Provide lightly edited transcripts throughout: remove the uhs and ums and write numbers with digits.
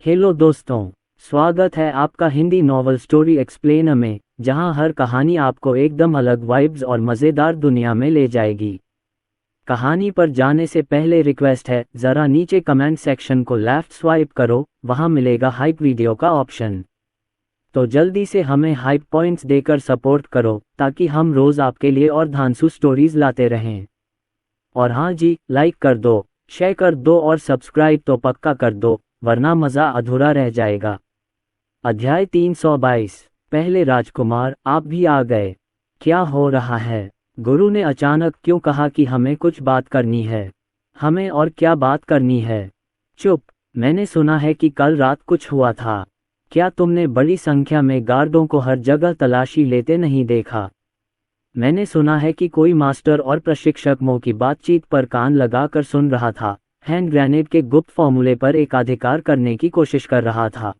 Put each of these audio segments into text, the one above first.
Hello दोस्तों, स्वागत है आपका हिंदी नॉवल स्टोरी एक्सप्लेनर में, जहां हर कहानी आपको एकदम अलग वाइब्स और मज़ेदार दुनिया में ले जाएगी। कहानी पर जाने से पहले रिक्वेस्ट है, ज़रा नीचे कमेंट सेक्शन को लेफ्ट स्वाइप करो, वहां मिलेगा हाइप वीडियो का ऑप्शन। तो जल्दी से हमें हाइप पॉइंट्स देकर सपोर्ट करो ताकि हम रोज़ आपके लिए और धांसू स्टोरीज लाते रहें। और हाँ जी, लाइक कर दो, शेयर कर दो और सब्सक्राइब तो पक्का कर दो, वरना मज़ा अधूरा रह जाएगा। अध्याय 322। पहले राजकुमार, आप भी आ गए। क्या हो रहा है? गुरु ने अचानक क्यों कहा कि हमें कुछ बात करनी है? हमें और क्या बात करनी है? चुप, मैंने सुना है कि कल रात कुछ हुआ था। क्या तुमने बड़ी संख्या में गार्डों को हर जगह तलाशी लेते नहीं देखा? मैंने सुना है कि कोई मास्टर और प्रशिक्षक मो की बातचीत पर कान लगाकर सुन रहा था, हैंड ग्रेनेड के गुप्त फॉर्मूले पर एकाधिकार करने की कोशिश कर रहा था।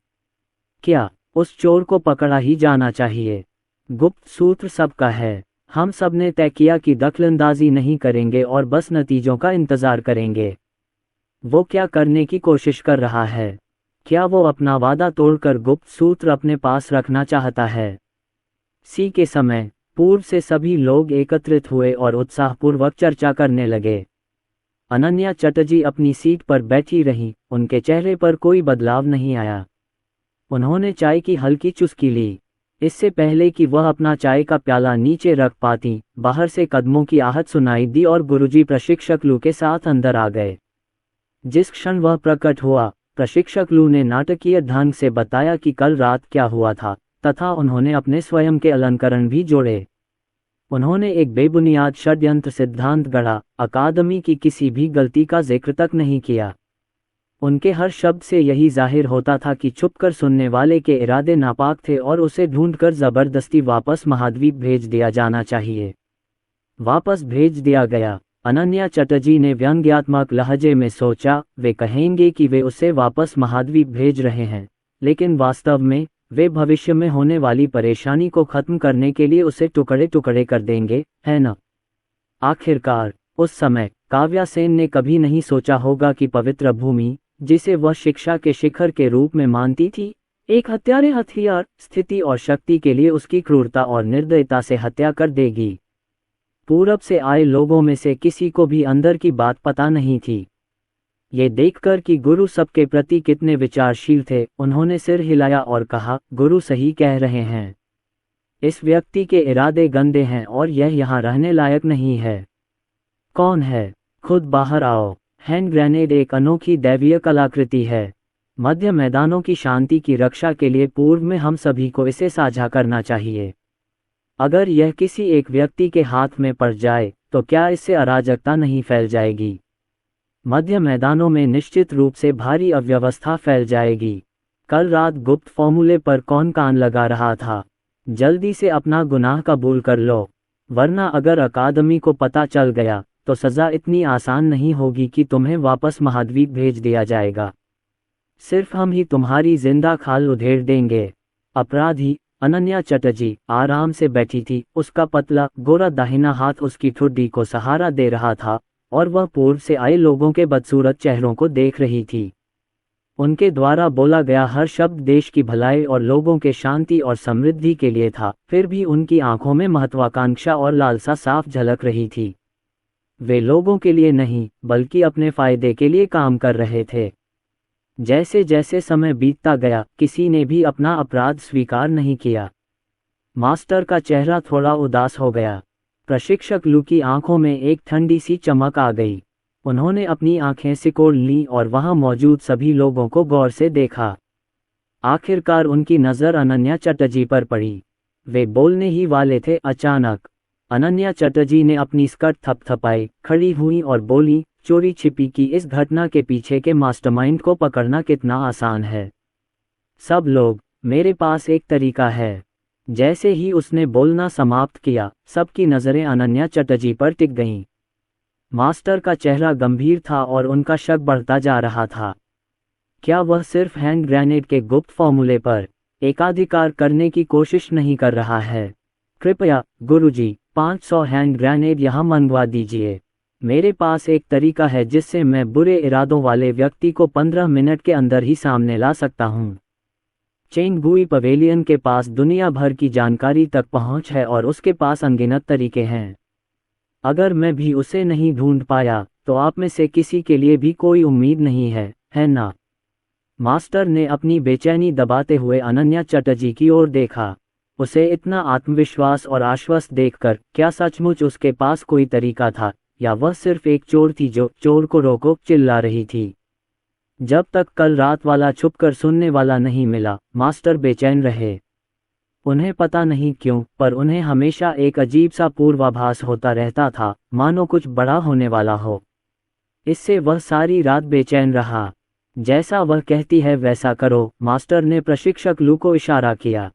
क्या उस चोर को पकड़ा ही जाना चाहिए? गुप्त सूत्र सबका है। हम सब ने तय किया कि दखलंदाजी नहीं करेंगे और बस नतीजों का इंतजार करेंगे। वो क्या करने की कोशिश कर रहा है? क्या वो अपना वादा तोड़कर गुप्त सूत्र अपने पास रखना चाहता है? सी के समय पूर्व से सभी लोग एकत्रित हुए और उत्साहपूर्वक चर्चा करने लगे। अनन्या चटर्जी अपनी सीट पर बैठी रहीं, उनके चेहरे पर कोई बदलाव नहीं आया। उन्होंने चाय की हल्की चुस्की ली। इससे पहले कि वह अपना चाय का प्याला नीचे रख पाती, बाहर से कदमों की आहट सुनाई दी और गुरुजी प्रशिक्षक लू के साथ अंदर आ गए। जिस क्षण वह प्रकट हुआ, प्रशिक्षक लू ने नाटकीय ढंग से बताया कि कल रात क्या हुआ था, तथा उन्होंने अपने स्वयं के अलंकरण भी जोड़े। उन्होंने एक बेबुनियाद षड्यंत्र सिद्धांत गढ़ा, अकादमी की किसी भी गलती का जिक्र तक नहीं किया। उनके हर शब्द से यही जाहिर होता था कि छुपकर सुनने वाले के इरादे नापाक थे और उसे ढूंढकर जबरदस्ती वापस महाद्वीप भेज दिया जाना चाहिए। वापस भेज दिया गया। अनन्या चटर्जी ने व्यंग्यात्मक लहजे में सोचा, वे कहेंगे कि वे उसे वापस महाद्वीप भेज रहे हैं, लेकिन वास्तव में वे भविष्य में होने वाली परेशानी को खत्म करने के लिए उसे टुकड़े टुकड़े कर देंगे, है न? आखिरकार उस समय काव्या सेन ने कभी नहीं सोचा होगा कि पवित्र भूमि, जिसे वह शिक्षा के शिखर के रूप में मानती थी, एक हत्यारे हथियार, स्थिति और शक्ति के लिए उसकी क्रूरता और निर्दयता से हत्या कर देगी। पूरब से आए लोगों में से किसी को भी अंदर की बात पता नहीं थी। ये देखकर कि गुरु सबके प्रति कितने विचारशील थे, उन्होंने सिर हिलाया और कहा, गुरु सही कह रहे हैं। इस व्यक्ति के इरादे गंदे हैं और यह यहाँ रहने लायक नहीं है। कौन है? खुद बाहर आओ। हैंड ग्रेनेड एक अनोखी दैवीय कलाकृति है। मध्य मैदानों की शांति की रक्षा के लिए पूर्व में हम सभी को इसे साझा करना चाहिए। अगर यह किसी एक व्यक्ति के हाथ में पड़ जाए, तो क्या इससे अराजकता नहीं फैल जाएगी? मध्य मैदानों में निश्चित रूप से भारी अव्यवस्था फैल जाएगी। कल रात गुप्त फॉर्मूले पर कौन कान लगा रहा था? जल्दी से अपना गुनाह कबूल कर लो, वरना अगर अकादमी को पता चल गया तो सज़ा इतनी आसान नहीं होगी कि तुम्हें वापस महाद्वीप भेज दिया जाएगा। सिर्फ हम ही तुम्हारी जिंदा खाल उधेड़ देंगे। अपराधी अनन्या चटर्जी आराम से बैठी थी, उसका पतला गोरा दाहिना हाथ उसकी ठुड्डी को सहारा दे रहा था और वह पूर्व से आए लोगों के बदसूरत चेहरों को देख रही थी। उनके द्वारा बोला गया हर शब्द देश की भलाई और लोगों के शांति और समृद्धि के लिए था, फिर भी उनकी आंखों में महत्वाकांक्षा और लालसा साफ झलक रही थी। वे लोगों के लिए नहीं, बल्कि अपने फायदे के लिए काम कर रहे थे। जैसे जैसे समय बीतता गया, किसी ने भी अपना अपराध स्वीकार नहीं किया। मास्टर का चेहरा थोड़ा उदास हो गया। प्रशिक्षक लू की आंखों में एक ठंडी सी चमक आ गई। उन्होंने अपनी आंखें सिकोड़ लीं और वहां मौजूद सभी लोगों को गौर से देखा। आखिरकार उनकी नज़र अनन्या चटर्जी पर पड़ी। वे बोलने ही वाले थे, अचानक अनन्या चटर्जी ने अपनी स्कर्ट थपथपाई, खड़ी हुई और बोली, चोरी छिपी की इस घटना के पीछे के मास्टरमाइंड को पकड़ना कितना आसान है। सब लोग, मेरे पास एक तरीका है। जैसे ही उसने बोलना समाप्त किया, सबकी नज़रें अनन्या चटर्जी पर टिक गईं। मास्टर का चेहरा गंभीर था और उनका शक बढ़ता जा रहा था। क्या वह सिर्फ हैंड ग्रेनेड के गुप्त फॉर्मूले पर एकाधिकार करने की कोशिश नहीं कर रहा है? कृपया गुरुजी, 500 हैंड ग्रेनेड यहाँ मंगवा दीजिए। मेरे पास एक तरीका है जिससे मैं बुरे इरादों वाले व्यक्ति को 15 मिनट के अंदर ही सामने ला सकता हूँ। चेंग बुई पवेलियन के पास दुनिया भर की जानकारी तक पहुँच है और उसके पास अनगिनत तरीके हैं। अगर मैं भी उसे नहीं ढूंढ पाया तो आप में से किसी के लिए भी कोई उम्मीद नहीं है ना? मास्टर ने अपनी बेचैनी दबाते हुए अनन्या चटर्जी की ओर देखा। उसे इतना आत्मविश्वास और आश्वस्त देखकर क्या सचमुच उसके पास कोई तरीका था, या वह सिर्फ एक चोर थी जो चोर को रोको चिल्ला रही थी? जब तक कल रात वाला छुपकर सुनने वाला नहीं मिला, मास्टर बेचैन रहे। उन्हें पता नहीं क्यों, पर उन्हें हमेशा एक अजीब सा पूर्वाभास होता रहता था, मानो कुछ बड़ा होने वाला हो। इससे वह सारी रात बेचैन रहा। जैसा वह कहती है वैसा करो, मास्टर ने प्रशिक्षक लू को इशारा किया।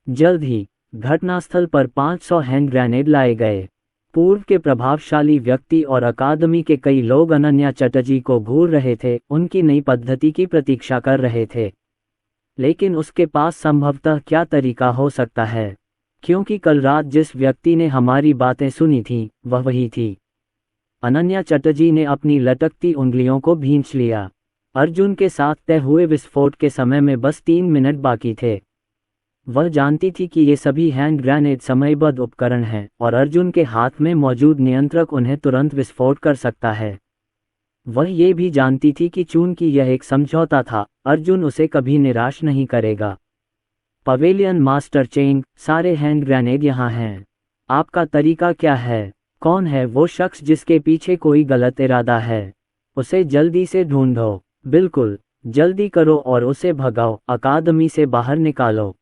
जल्द ही घटनास्थल पर 500 हैंड ग्रेनेड लाए गए। पूर्व के प्रभावशाली व्यक्ति और अकादमी के कई लोग अनन्या चटर्जी को घूर रहे थे, उनकी नई पद्धति की प्रतीक्षा कर रहे थे। लेकिन उसके पास संभवतः क्या तरीका हो सकता है, क्योंकि कल रात जिस व्यक्ति ने हमारी बातें सुनी थीं, वह वही थी। अनन्या चटर्जी ने अपनी लटकती उंगलियों को भींच लिया। अर्जुन के साथ तय हुए विस्फोट के समय में बस 3 मिनट बाकी थे। वह जानती थी कि ये सभी हैंड ग्रेनेड समयबद्ध उपकरण हैं और अर्जुन के हाथ में मौजूद नियंत्रक उन्हें तुरंत विस्फोट कर सकता है। वह ये भी जानती थी कि चूंकि यह एक समझौता था, अर्जुन उसे कभी निराश नहीं करेगा। पवेलियन मास्टर चेंग, सारे हैंड ग्रेनेड यहाँ हैं। आपका तरीका क्या है? कौन है वो शख्स जिसके पीछे कोई गलत इरादा है? उसे जल्दी से ढूंढो। बिल्कुल, जल्दी करो और उसे भगाओ, अकादमी से बाहर निकालो।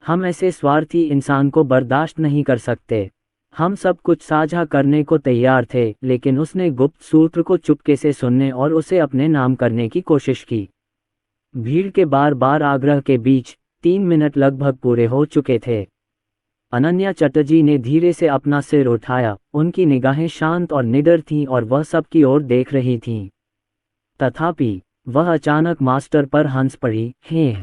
हम ऐसे स्वार्थी इंसान को बर्दाश्त नहीं कर सकते। हम सब कुछ साझा करने को तैयार थे, लेकिन उसने गुप्त सूत्र को चुपके से सुनने और उसे अपने नाम करने की कोशिश की। भीड़ के बार बार आग्रह के बीच 3 मिनट लगभग पूरे हो चुके थे। अनन्या चटर्जी ने धीरे से अपना सिर उठाया। उनकी निगाहें शांत और निडर थीं और वह सबकी ओर देख रही थीं। तथापि वह अचानक मास्टर पर हंस पड़ी। हे!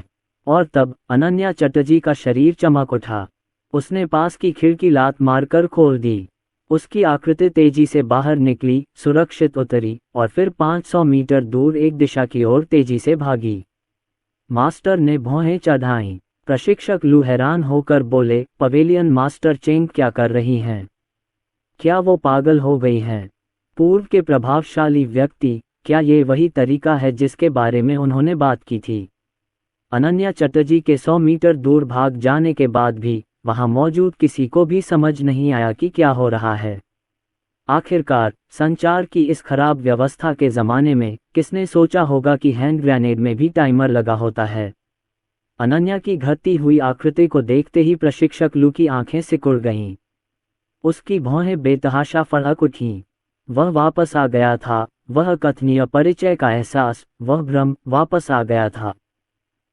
और तब अनन्या चटर्जी का शरीर चमक उठा। उसने पास की खिड़की लात मारकर खोल दी। उसकी आकृति तेजी से बाहर निकली, सुरक्षित उतरी और फिर 500 मीटर दूर एक दिशा की ओर तेजी से भागी। मास्टर ने भौहें चढ़ाईं। प्रशिक्षक लू हैरान होकर बोले, पवेलियन मास्टर चेंग क्या कर रही हैं? क्या वो पागल हो गई हैं? पूर्व के प्रभावशाली व्यक्ति, क्या ये वही तरीका है जिसके बारे में उन्होंने बात की थी? अनन्या चटर्जी के 100 मीटर दूर भाग जाने के बाद भी वहां मौजूद किसी को भी समझ नहीं आया कि क्या हो रहा है। आखिरकार संचार की इस खराब व्यवस्था के ज़माने में किसने सोचा होगा कि हैंड ग्रेनेड में भी टाइमर लगा होता है? अनन्या की घटती हुई आकृति को देखते ही प्रशिक्षक लू की आंखें सिकुड़ गईं। उसकी भौहें बेतहाशा फड़क उठीं। वह वापस आ गया था, वह कथनीय परिचय का एहसास, वह भ्रम वापस आ गया था।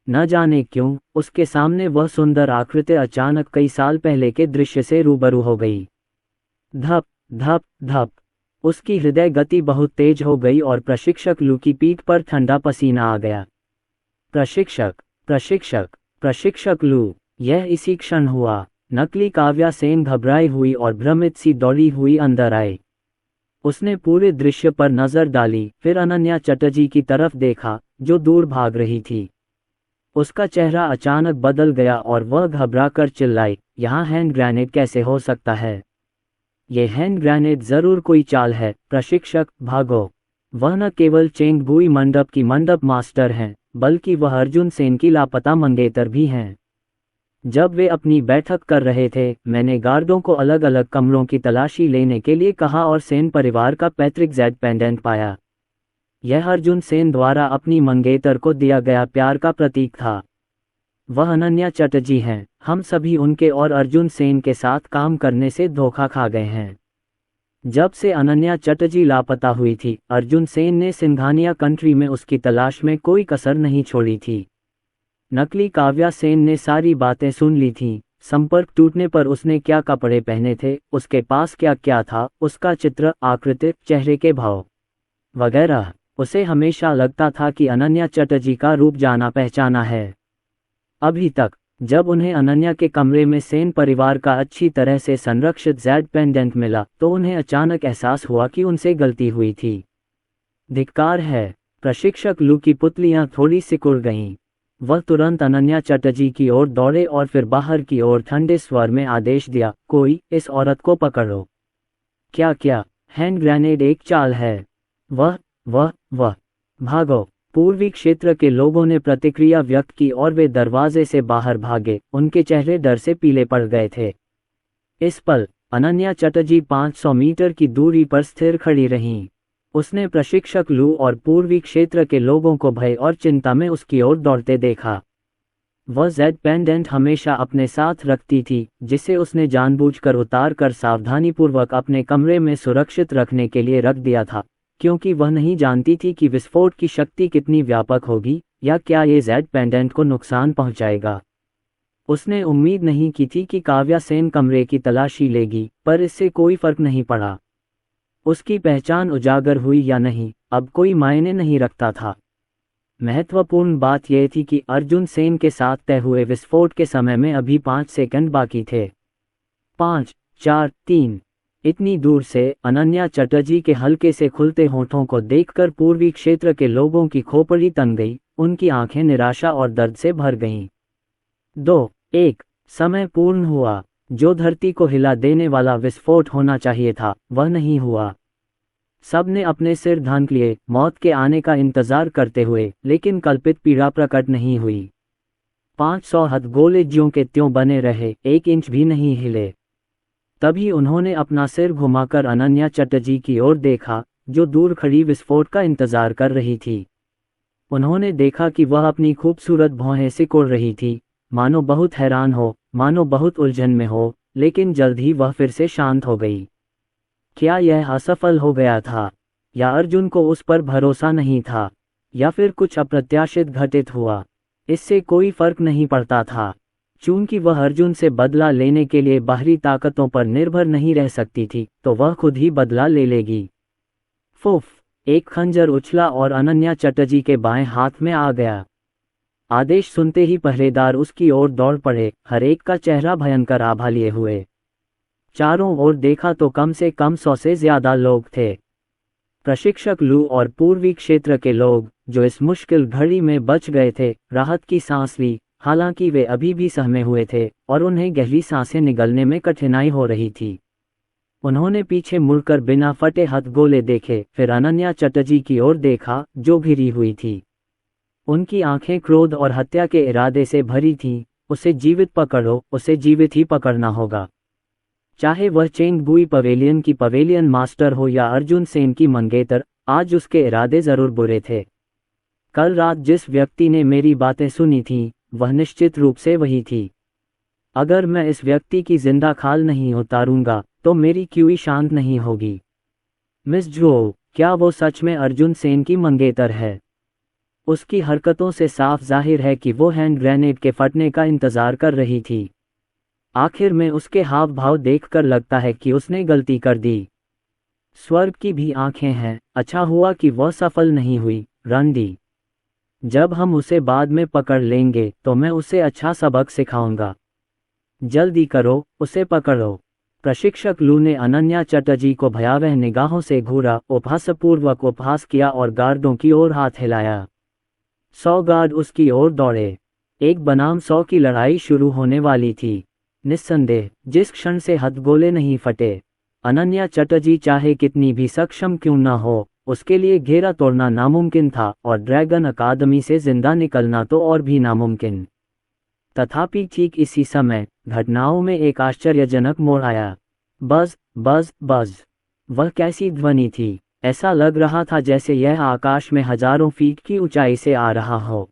न जाने क्यों उसके सामने वह सुंदर आकृति अचानक कई साल पहले के दृश्य से रूबरू हो गई। धप धप धप, उसकी हृदय गति बहुत तेज हो गई और प्रशिक्षक लू की पीठ पर ठंडा पसीना आ गया। प्रशिक्षक प्रशिक्षक प्रशिक्षक लू, यह इसी क्षण हुआ। नकली काव्या सेन घबराई हुई और भ्रमित सी दौड़ी हुई अंदर आई। उसने पूरे दृश्य पर नजर डाली, फिर अनन्या चटर्जी की तरफ देखा जो दूर भाग रही थी। उसका चेहरा अचानक बदल गया और वह घबराकर चिल्लाई, यहाँ हैंड ग्रेनेड कैसे हो सकता है? ये हैंड ग्रेनेड जरूर कोई चाल है। प्रशिक्षक, भागो। वह न केवल चेंग बुई मंडप की मंडप मास्टर हैं, बल्कि वह अर्जुन सेन की लापता मंगेतर भी हैं। जब वे अपनी बैठक कर रहे थे, मैंने गार्डों को अलग अलग कमरों की तलाशी लेने के लिए कहा और सेन परिवार का पैतृक जेड पेंडेंट पाया। यह अर्जुन सेन द्वारा अपनी मंगेतर को दिया गया प्यार का प्रतीक था। वह अनन्या चटर्जी हैं। हम सभी उनके और अर्जुन सेन के साथ काम करने से धोखा खा गए हैं। जब से अनन्या चटर्जी लापता हुई थी, अर्जुन सेन ने सिंघानिया कंट्री में उसकी तलाश में कोई कसर नहीं छोड़ी थी। नकली काव्या सेन ने सारी बातें सुन ली थीं। संपर्क टूटने पर उसने क्या कपड़े पहने थे, उसके पास क्या क्या था, उसका चित्र, आकृति, चेहरे के भाव वगैरह। उसे हमेशा लगता था कि अनन्या चटर्जी का रूप जाना पहचाना है। अभी तक जब उन्हें अनन्या के कमरे में सेन परिवार का अच्छी तरह से संरक्षित जेड पेंडेंट मिला तो उन्हें अचानक एहसास हुआ कि उनसे गलती हुई थी। धिक्कार है। प्रशिक्षक लू की पुतलियां थोड़ी सिकुड़ गईं। वह तुरंत अनन्या चटर्जी की ओर दौड़े और फिर बाहर की ओर ठंडे स्वर में आदेश दिया, कोई इस औरत को पकड़ो। क्या हैंड ग्रेनेड एक चाल है। वह भागो। पूर्वी क्षेत्र के लोगों ने प्रतिक्रिया व्यक्त की और वे दरवाजे से बाहर भागे। उनके चेहरे डर से पीले पड़ गए थे। इस पल अनन्या चटर्जी 500 मीटर की दूरी पर स्थिर खड़ी रहीं। उसने प्रशिक्षक लू और पूर्वी क्षेत्र के लोगों को भय और चिंता में उसकी ओर दौड़ते देखा। वह जेड पेंडेंट हमेशा अपने साथ रखती थी, जिसे उसने जानबूझकर उतार कर सावधानीपूर्वक अपने कमरे में सुरक्षित रखने के लिए रख दिया था, क्योंकि वह नहीं जानती थी कि विस्फोट की शक्ति कितनी व्यापक होगी या क्या ये जेड पेंडेंट को नुकसान पहुंचाएगा। उसने उम्मीद नहीं की थी कि काव्या सेन कमरे की तलाशी लेगी, पर इससे कोई फर्क नहीं पड़ा। उसकी पहचान उजागर हुई या नहीं, अब कोई मायने नहीं रखता था। महत्वपूर्ण बात यह थी कि अर्जुन सेन के साथ तय हुए विस्फोट के समय में अभी 5 सेकंड बाकी थे। 5, 4, 3। इतनी दूर से अनन्या चटर्जी के हल्के से खुलते होठों को देखकर पूर्वी क्षेत्र के लोगों की खोपड़ी तन गई। उनकी आंखें निराशा और दर्द से भर गईं। 2, 1। समय पूर्ण हुआ। जो धरती को हिला देने वाला विस्फोट होना चाहिए था, वह नहीं हुआ। सब ने अपने सिर ढांक लिए, मौत के आने का इंतजार करते हुए, लेकिन कल्पित पीड़ा प्रकट नहीं हुई। 500 हथगोले ज्यों के त्यों बने रहे, 1 इंच भी नहीं हिले। तभी उन्होंने अपना सिर घुमाकर अनन्या चटर्जी की ओर देखा, जो दूर खड़ी विस्फोट का इंतजार कर रही थी। उन्होंने देखा कि वह अपनी खूबसूरत भौहें सिकोड़ रही थी, मानो बहुत हैरान हो, मानो बहुत उलझन में हो, लेकिन जल्द ही वह फिर से शांत हो गई। क्या यह असफल हो गया था, या अर्जुन को उस पर भरोसा नहीं था, या फिर कुछ अप्रत्याशित घटित हुआ? इससे कोई फर्क नहीं पड़ता था, चूंकि वह अर्जुन से बदला लेने के लिए बाहरी ताकतों पर निर्भर नहीं रह सकती थी, तो वह खुद ही बदला ले लेगी। फुफ! एक खंजर उछला और अनन्या चटर्जी के बाएं हाथ में आ गया। आदेश सुनते ही पहरेदार उसकी ओर दौड़ पड़े, हर एक का चेहरा भयंकर आभा लिए हुए। चारों ओर देखा तो कम से कम 100 से ज्यादा लोग थे। प्रशिक्षक लू और पूर्वी क्षेत्र के लोग, जो इस मुश्किल घड़ी में बच गए थे, राहत की सांस ली। हालांकि वे अभी भी सहमे हुए थे और उन्हें गहरी सांसें निगलने में कठिनाई हो रही थी। उन्होंने पीछे मुड़कर बिना फटे हथगोले देखे, फिर अनन्या चटर्जी की ओर देखा, जो घिरी हुई थी। उनकी आंखें क्रोध और हत्या के इरादे से भरी थीं। उसे जीवित पकड़ो, उसे जीवित ही पकड़ना होगा। चाहे वह चेंग बुई पवेलियन की पवेलियन मास्टर हो या अर्जुन सेन की मंगेतर, आज उसके इरादे जरूर बुरे थे। कल रात जिस व्यक्ति ने मेरी बातें सुनी थीं, वह निश्चित रूप से वही थी। अगर मैं इस व्यक्ति की जिंदा खाल नहीं उतारूंगा, तो मेरी क्यूई शांत नहीं होगी। मिस जो, क्या वो सच में अर्जुन सेन की मंगेतर है? उसकी हरकतों से साफ जाहिर है कि वो हैंड ग्रेनेड के फटने का इंतजार कर रही थी। आखिर में उसके हाव भाव देखकर लगता है कि उसने गलती कर दी। स्वर्ग की भी आंखें हैं, अच्छा हुआ कि वह सफल नहीं हुई। रंडी, जब हम उसे बाद में पकड़ लेंगे तो मैं उसे अच्छा सबक सिखाऊंगा। जल्दी करो, उसे पकड़ो। प्रशिक्षक लू ने अनन्या चटर्जी को भयावह निगाहों से घूरा, उपहासपूर्वक उपहास किया और गार्डों की ओर हाथ हिलाया। 100 गार्ड उसकी ओर दौड़े। 1 बनाम 100 की लड़ाई शुरू होने वाली थी। निस्संदेह, जिस क्षण से हथगोले नहीं फटे, अनन्या चटर्जी चाहे कितनी भी सक्षम क्यों न हो, उसके लिए घेरा तोड़ना नामुमकिन था और ड्रैगन अकादमी से जिंदा निकलना तो और भी नामुमकिन। तथापि ठीक इसी समय घटनाओं में एक आश्चर्यजनक मोड़ आया। बज बज बज। वह कैसी ध्वनि थी? ऐसा लग रहा था जैसे यह आकाश में हजारों फीट की ऊंचाई से आ रहा हो।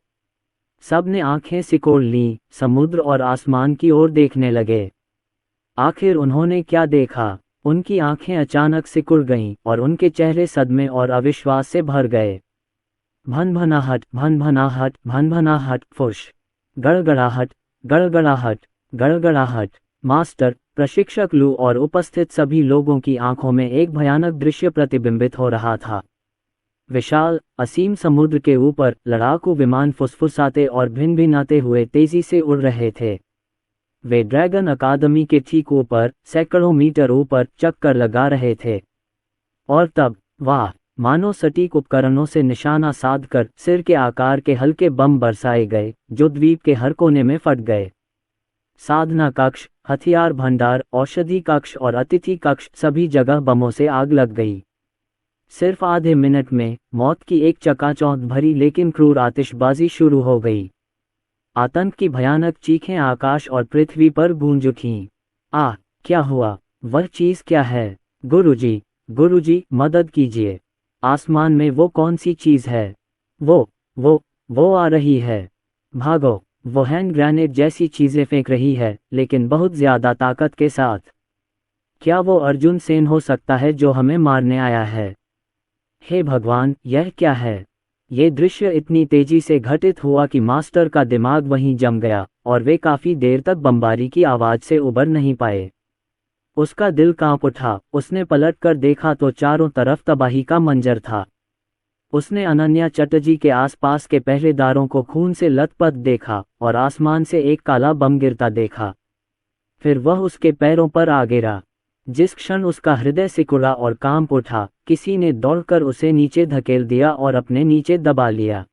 सब ने आंखें सिकोड़ लीं, समुद्र और आसमान की ओर देखने लगे। आखिर उन्होंने क्या देखा? उनकी आंखें अचानक सिकुड़ गईं और उनके चेहरे सदमे और अविश्वास से भर गए। भनभनाहट, भनभनाहट, भनभनाहट, फुश। गड़गड़ाहट, गड़गड़ाहट, गड़गड़ाहट। मास्टर, प्रशिक्षक लू और उपस्थित सभी लोगों की आंखों में एक भयानक दृश्य प्रतिबिंबित हो रहा था। विशाल असीम समुद्र के ऊपर लड़ाकू विमान फुसफुसाते और भिनभिनाते हुए तेजी से उड़ रहे थे। वे ड्रैगन अकादमी के ठीक ऊपर सैकड़ों मीटर ऊपर चक्कर लगा रहे थे। और तब वाह, मानो सटीक उपकरणों से निशाना साधकर सिर के आकार के हल्के बम बरसाए गए जो द्वीप के हर कोने में फट गए। साधना कक्ष, हथियार भंडार, औषधि कक्ष और अतिथि कक्ष, सभी जगह बमों से आग लग गई। सिर्फ आधे मिनट में मौत की एक चकाचौंध भरी लेकिन क्रूर आतिशबाजी शुरू हो गई। आतंक की भयानक चीखें आकाश और पृथ्वी पर गूंज उठीं। क्या हुआ? वह चीज क्या है? गुरुजी, मदद कीजिए। आसमान में वो कौन सी चीज है? वो आ रही है। भागो। वो हैंड ग्रेनेड जैसी चीजें फेंक रही है, लेकिन बहुत ज्यादा ताकत के साथ। क्या वो अर्जुन सेन हो सकता है जो हमें मारने आया है? हे भगवान, यह क्या है? ये दृश्य इतनी तेजी से घटित हुआ कि मास्टर का दिमाग वहीं जम गया और वे काफी देर तक बमबारी की आवाज से उबर नहीं पाए। उसका दिल कांप उठा। उसने पलट कर देखा तो चारों तरफ तबाही का मंजर था। उसने अनन्या चटर्जी के आसपास के पहरेदारों को खून से लथपथ देखा और आसमान से एक काला बम गिरता देखा। फिर वह उसके पैरों पर आ गिरा। जिस क्षण उसका हृदय सिकुड़ा और कांप उठा, किसी ने दौड़कर उसे नीचे धकेल दिया और अपने नीचे दबा लिया।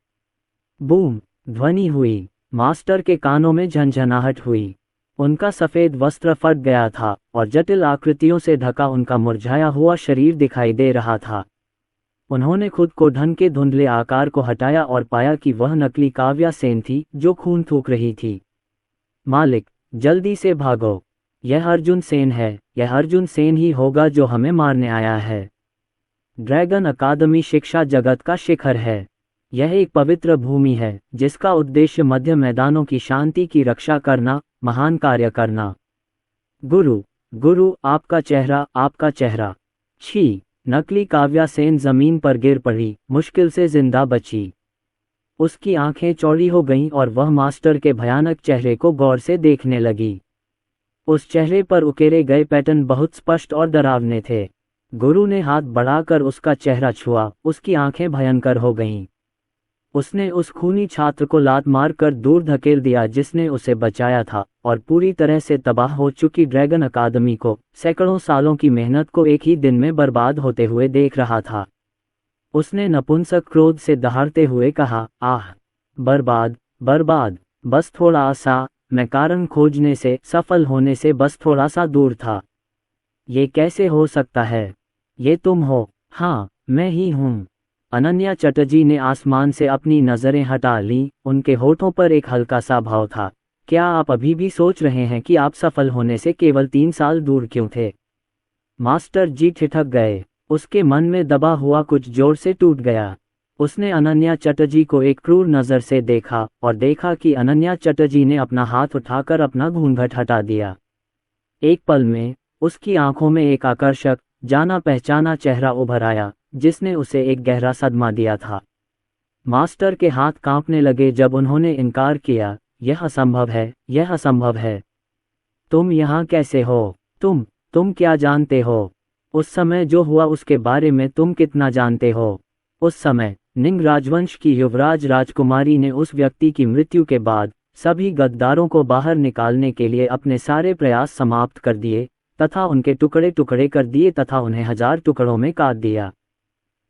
बूम! ध्वनि हुई। मास्टर के कानों में झनझनाहट हुई। उनका सफेद वस्त्र फट गया था और जटिल आकृतियों से ढका उनका मुरझाया हुआ शरीर दिखाई दे रहा था। उन्होंने खुद को ढंग के धुंधले आकार को हटाया और पाया कि वह नकली काव्या सेन थी जो खून थूक रही थी। मालिक, जल्दी से भागो। यह अर्जुन सेन है। यह अर्जुन सेन ही होगा जो हमें मारने आया है। ड्रैगन अकादमी शिक्षा जगत का शिखर है। यह एक पवित्र भूमि है जिसका उद्देश्य मध्य मैदानों की शांति की रक्षा करना, महान कार्य करना। गुरु, आपका चेहरा। छी! नकली काव्या सेन जमीन पर गिर पड़ी, मुश्किल से जिंदा बची। उसकी आंखें चौड़ी हो गईं और वह मास्टर के भयानक चेहरे को गौर से देखने लगी। उस चेहरे पर उकेरे गए पैटर्न बहुत स्पष्ट और डरावने थे। गुरु ने हाथ बढ़ाकर उसका चेहरा छुआ। उसकी आंखें भयंकर हो गईं। उसने उस खूनी छात्र को लात मारकर दूर धकेल दिया जिसने उसे बचाया था और पूरी तरह से तबाह हो चुकी ड्रैगन अकादमी को, सैकड़ों सालों की मेहनत को एक ही दिन में बर्बाद होते हुए देख रहा था। उसने नपुंसक क्रोध से दहाड़ते हुए कहा, बर्बाद, बस थोड़ा सा। मैं कारण खोजने से, सफल होने से बस थोड़ा सा दूर था। ये कैसे हो सकता है? ये तुम हो? हाँ, मैं ही हूँ। अनन्या चटर्जी ने आसमान से अपनी नजरें हटा लीं। उनके होठों पर एक हल्का सा भाव था। क्या आप अभी भी सोच रहे हैं कि आप सफल होने से केवल 3 साल दूर क्यों थे? मास्टर जी ठिठक गए। उसके मन में दबा हुआ कुछ जोर से टूट गया। उसने अनन्या चटर्जी को एक क्रूर नज़र से देखा और देखा कि अनन्या चटर्जी ने अपना हाथ उठाकर अपना घूंघट हटा दिया। एक पल में उसकी आंखों में एक आकर्षक, जाना पहचाना चेहरा उभर आया जिसने उसे एक गहरा सदमा दिया था। मास्टर के हाथ कांपने लगे जब उन्होंने इनकार किया। यह असंभव है। तुम यहाँ कैसे हो? तुम क्या जानते हो? उस समय जो हुआ उसके बारे में तुम कितना जानते हो? उस समय निंग राजवंश की युवराज राजकुमारी ने उस व्यक्ति की मृत्यु के बाद सभी गद्दारों को बाहर निकालने के लिए अपने सारे प्रयास समाप्त कर दिए तथा उनके टुकड़े टुकड़े कर दिए तथा उन्हें 1000 टुकड़ों में काट दिया।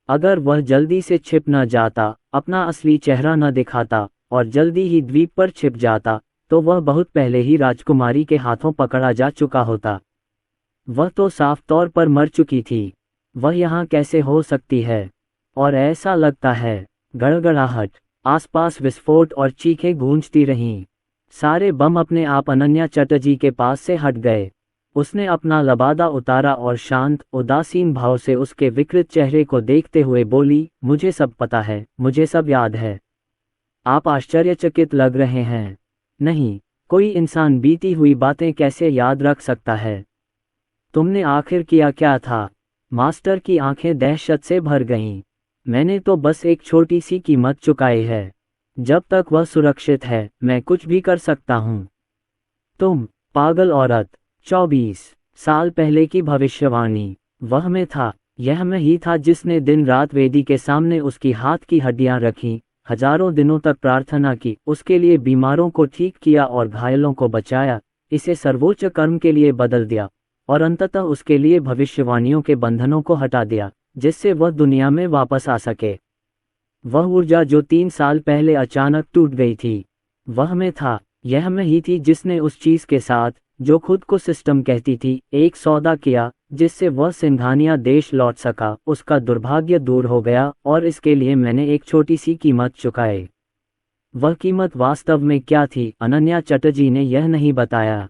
अगर वह जल्दी से छिप न जाता, अपना असली चेहरा न दिखाता और जल्दी ही द्वीप पर छिप जाता, तो वह बहुत पहले ही राजकुमारी के हाथों पकड़ा जा चुका होता। वह तो साफ तौर पर मर चुकी थी। वह यहाँ कैसे हो सकती है? और ऐसा लगता है। गड़गड़ाहट, आसपास विस्फोट और चीखें गूंजती रहीं। सारे बम अपने आप अनन्या चटर्जी के पास से हट गए। उसने अपना लबादा उतारा और शांत, उदासीन भाव से उसके विकृत चेहरे को देखते हुए बोली, मुझे सब पता है, मुझे सब याद है। आप आश्चर्यचकित लग रहे हैं। नहीं, कोई इंसान बीती हुई बातें कैसे याद रख सकता है? तुमने आखिर किया क्या था? मास्टर की आंखें दहशत से भर गईं। मैंने तो बस एक छोटी सी कीमत चुकाई है। जब तक वह सुरक्षित है, मैं कुछ भी कर सकता हूँ। तुम पागल औरत। 24 साल पहले की भविष्यवाणी वह में था। यह मैं ही था जिसने दिन रात वेदी के सामने उसकी हाथ की हड्डियां रखी, हजारों दिनों तक प्रार्थना की, उसके लिए बीमारों को ठीक किया और घायलों को बचाया, इसे सर्वोच्च कर्म के लिए बदल दिया और अंततः उसके लिए भविष्यवाणियों के बंधनों को हटा दिया, जिससे वह दुनिया में वापस आ सके। वह ऊर्जा जो 3 साल पहले अचानक टूट गई थी, वह मैं था। यह मैं ही थी जिसने उस चीज के साथ, जो खुद को सिस्टम कहती थी, एक सौदा किया, जिससे वह सिंघानिया देश लौट सका। उसका दुर्भाग्य दूर हो गया और इसके लिए मैंने एक छोटी सी कीमत चुकाई। वह कीमत वास्तव में क्या थी, अनन्या चटर्जी ने यह नहीं बताया।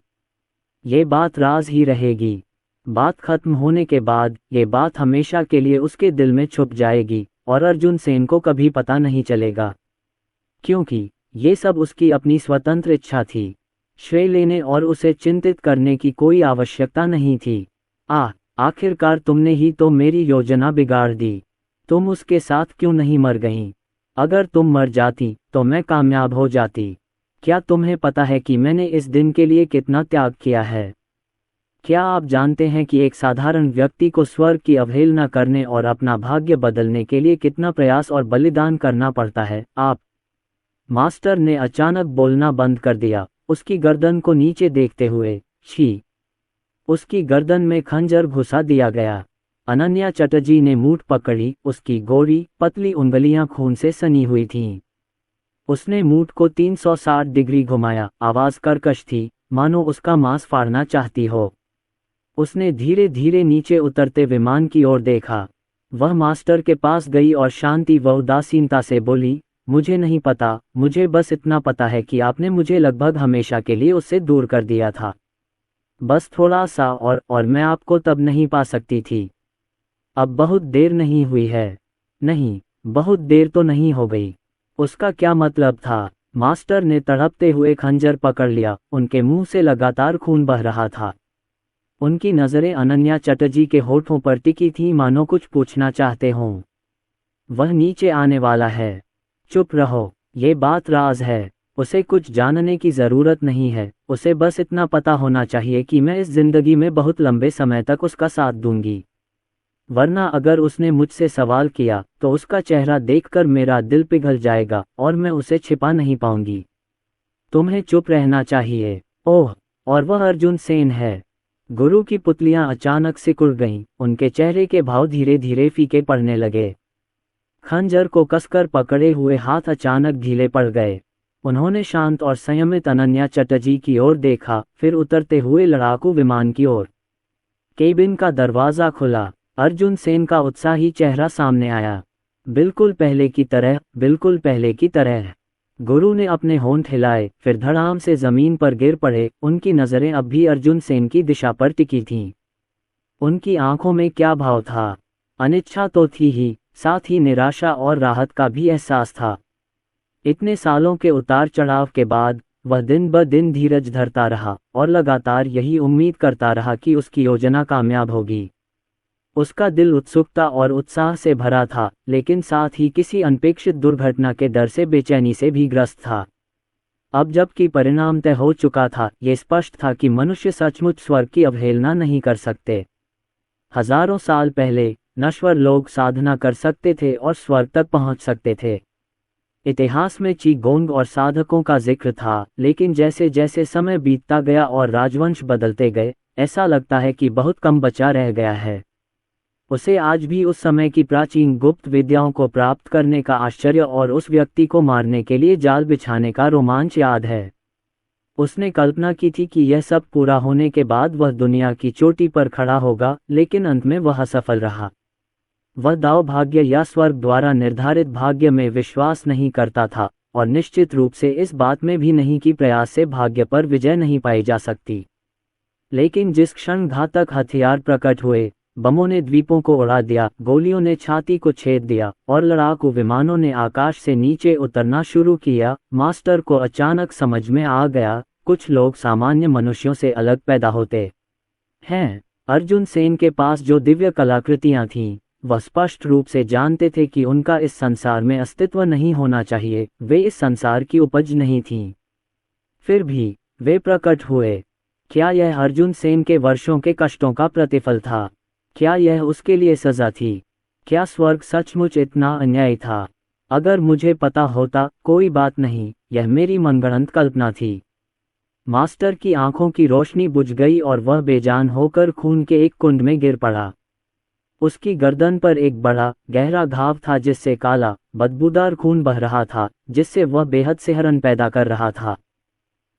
ये बात राज ही रहेगी। बात खत्म होने के बाद ये बात हमेशा के लिए उसके दिल में छुप जाएगी और अर्जुन सेन को कभी पता नहीं चलेगा, क्योंकि ये सब उसकी अपनी स्वतंत्र इच्छा थी। श्रेय लेने और उसे चिंतित करने की कोई आवश्यकता नहीं थी। आखिरकार तुमने ही तो मेरी योजना बिगाड़ दी। तुम उसके साथ क्यों नहीं मर गईं? अगर तुम मर जाती तो मैं कामयाब हो जाती। क्या तुम्हें पता है कि मैंने इस दिन के लिए कितना त्याग किया है? क्या आप जानते हैं कि एक साधारण व्यक्ति को स्वर्ग की अवहेलना करने और अपना भाग्य बदलने के लिए कितना प्रयास और बलिदान करना पड़ता है? आप मास्टर ने अचानक बोलना बंद कर दिया, उसकी गर्दन को नीचे देखते हुए। छी! उसकी गर्दन में खंजर घुसा दिया गया। अनन्या चटर्जी ने मूठ पकड़ी, उसकी गोरी पतली उंगलियां खून से सनी हुई थीं। उसने मूठ को 360 डिग्री घुमाया, आवाज कर्कश थी, मानो उसका मांस फाड़ना चाहती हो। उसने धीरे धीरे नीचे उतरते विमान की ओर देखा। वह मास्टर के पास गई और शांति व उदासीनता से बोली, मुझे नहीं पता, मुझे बस इतना पता है कि आपने मुझे लगभग हमेशा के लिए उससे दूर कर दिया था। बस थोड़ा सा और मैं आपको तब नहीं पा सकती थी। अब बहुत देर नहीं हुई है। नहीं, बहुत देर तो नहीं हो गई। उसका क्या मतलब था? मास्टर ने तड़पते हुए खंजर पकड़ लिया, उनके मुंह से लगातार खून बह रहा था। उनकी नज़रें अनन्या चटर्जी के होठों पर टिकी थीं, मानो कुछ पूछना चाहते हों। वह नीचे आने वाला है। चुप रहो, ये बात राज है। उसे कुछ जानने की ज़रूरत नहीं है, उसे बस इतना पता होना चाहिए कि मैं इस जिंदगी में बहुत लंबे समय तक उसका साथ दूंगी। वरना अगर उसने मुझसे सवाल किया तो उसका चेहरा देखकर मेरा दिल पिघल जाएगा और मैं उसे छिपा नहीं पाऊंगी। तुम्हें चुप रहना चाहिए। ओह, और वह अर्जुन सेन है। गुरु की पुतलियां अचानक सिकुड़ गईं, उनके चेहरे के भाव धीरे धीरे फीके पड़ने लगे। खंजर को कसकर पकड़े हुए हाथ अचानक ढीले पड़ गए। उन्होंने शांत और संयमित अनन्या चटर्जी की ओर देखा, फिर उतरते हुए लड़ाकू विमान की ओर। केबिन का दरवाजा खुला। अर्जुन सेन का उत्साही चेहरा सामने आया। बिल्कुल पहले की तरह, बिल्कुल पहले की तरह। गुरु ने अपने होंठ हिलाए, फिर धड़ाम से जमीन पर गिर पड़े। उनकी नज़रें अब भी अर्जुन सेन की दिशा पर टिकी थीं। उनकी आंखों में क्या भाव था? अनिच्छा तो थी ही, साथ ही निराशा और राहत का भी एहसास था। इतने सालों के उतार चढ़ाव के बाद वह दिन ब दिन धीरज धरता रहा और लगातार यही उम्मीद करता रहा कि उसकी योजना कामयाब होगी। उसका दिल उत्सुकता और उत्साह से भरा था, लेकिन साथ ही किसी अनपेक्षित दुर्घटना के डर से बेचैनी से भी ग्रस्त था। अब जबकि परिणाम तय हो चुका था, ये स्पष्ट था कि मनुष्य सचमुच स्वर्ग की अवहेलना नहीं कर सकते। हजारों साल पहले नश्वर लोग साधना कर सकते थे और स्वर्ग तक पहुंच सकते थे। इतिहास में चीगोंग और साधकों का जिक्र था, लेकिन जैसे जैसे समय बीतता गया और राजवंश बदलते गए, ऐसा लगता है कि बहुत कम बचा रह गया है। उसे आज भी उस समय की प्राचीन गुप्त विद्याओं को प्राप्त करने का आश्चर्य और उस व्यक्ति को मारने के लिए जाल बिछाने का रोमांच याद है। उसने कल्पना की थी कि यह सब पूरा होने के बाद वह दुनिया की चोटी पर खड़ा होगा, लेकिन अंत में वह असफल रहा। वह दाव भाग्य या स्वर्ग द्वारा निर्धारित भाग्य में विश्वास नहीं करता था, और निश्चित रूप से इस बात में भी नहीं कि प्रयास से भाग्य पर विजय नहीं पाई जा सकती। लेकिन जिस क्षण घातक हथियार प्रकट हुए, बमों ने द्वीपों को उड़ा दिया, गोलियों ने छाती को छेद दिया और लड़ाकू विमानों ने आकाश से नीचे उतरना शुरू किया, मास्टर को अचानक समझ में आ गया, कुछ लोग सामान्य मनुष्यों से अलग पैदा होते हैं। अर्जुन सेन के पास जो दिव्य कलाकृतियां थीं, वह स्पष्ट रूप से जानते थे कि उनका इस संसार में अस्तित्व नहीं होना चाहिए, वे इस संसार की उपज नहीं थीं। फिर भी वे प्रकट हुए। क्या यह अर्जुन सेन के वर्षों के कष्टों का प्रतिफल था? क्या यह उसके लिए सजा थी? क्या स्वर्ग सचमुच इतना अन्यायी था? अगर मुझे पता होता, कोई बात नहीं, यह मेरी मनगढ़ंत कल्पना थी। मास्टर की आंखों की रोशनी बुझ गई और वह बेजान होकर खून के एक कुंड में गिर पड़ा। उसकी गर्दन पर एक बड़ा, गहरा घाव था जिससे काला, बदबूदार खून बह रहा था, जिससे वह बेहद सिहरन पैदा कर रहा था।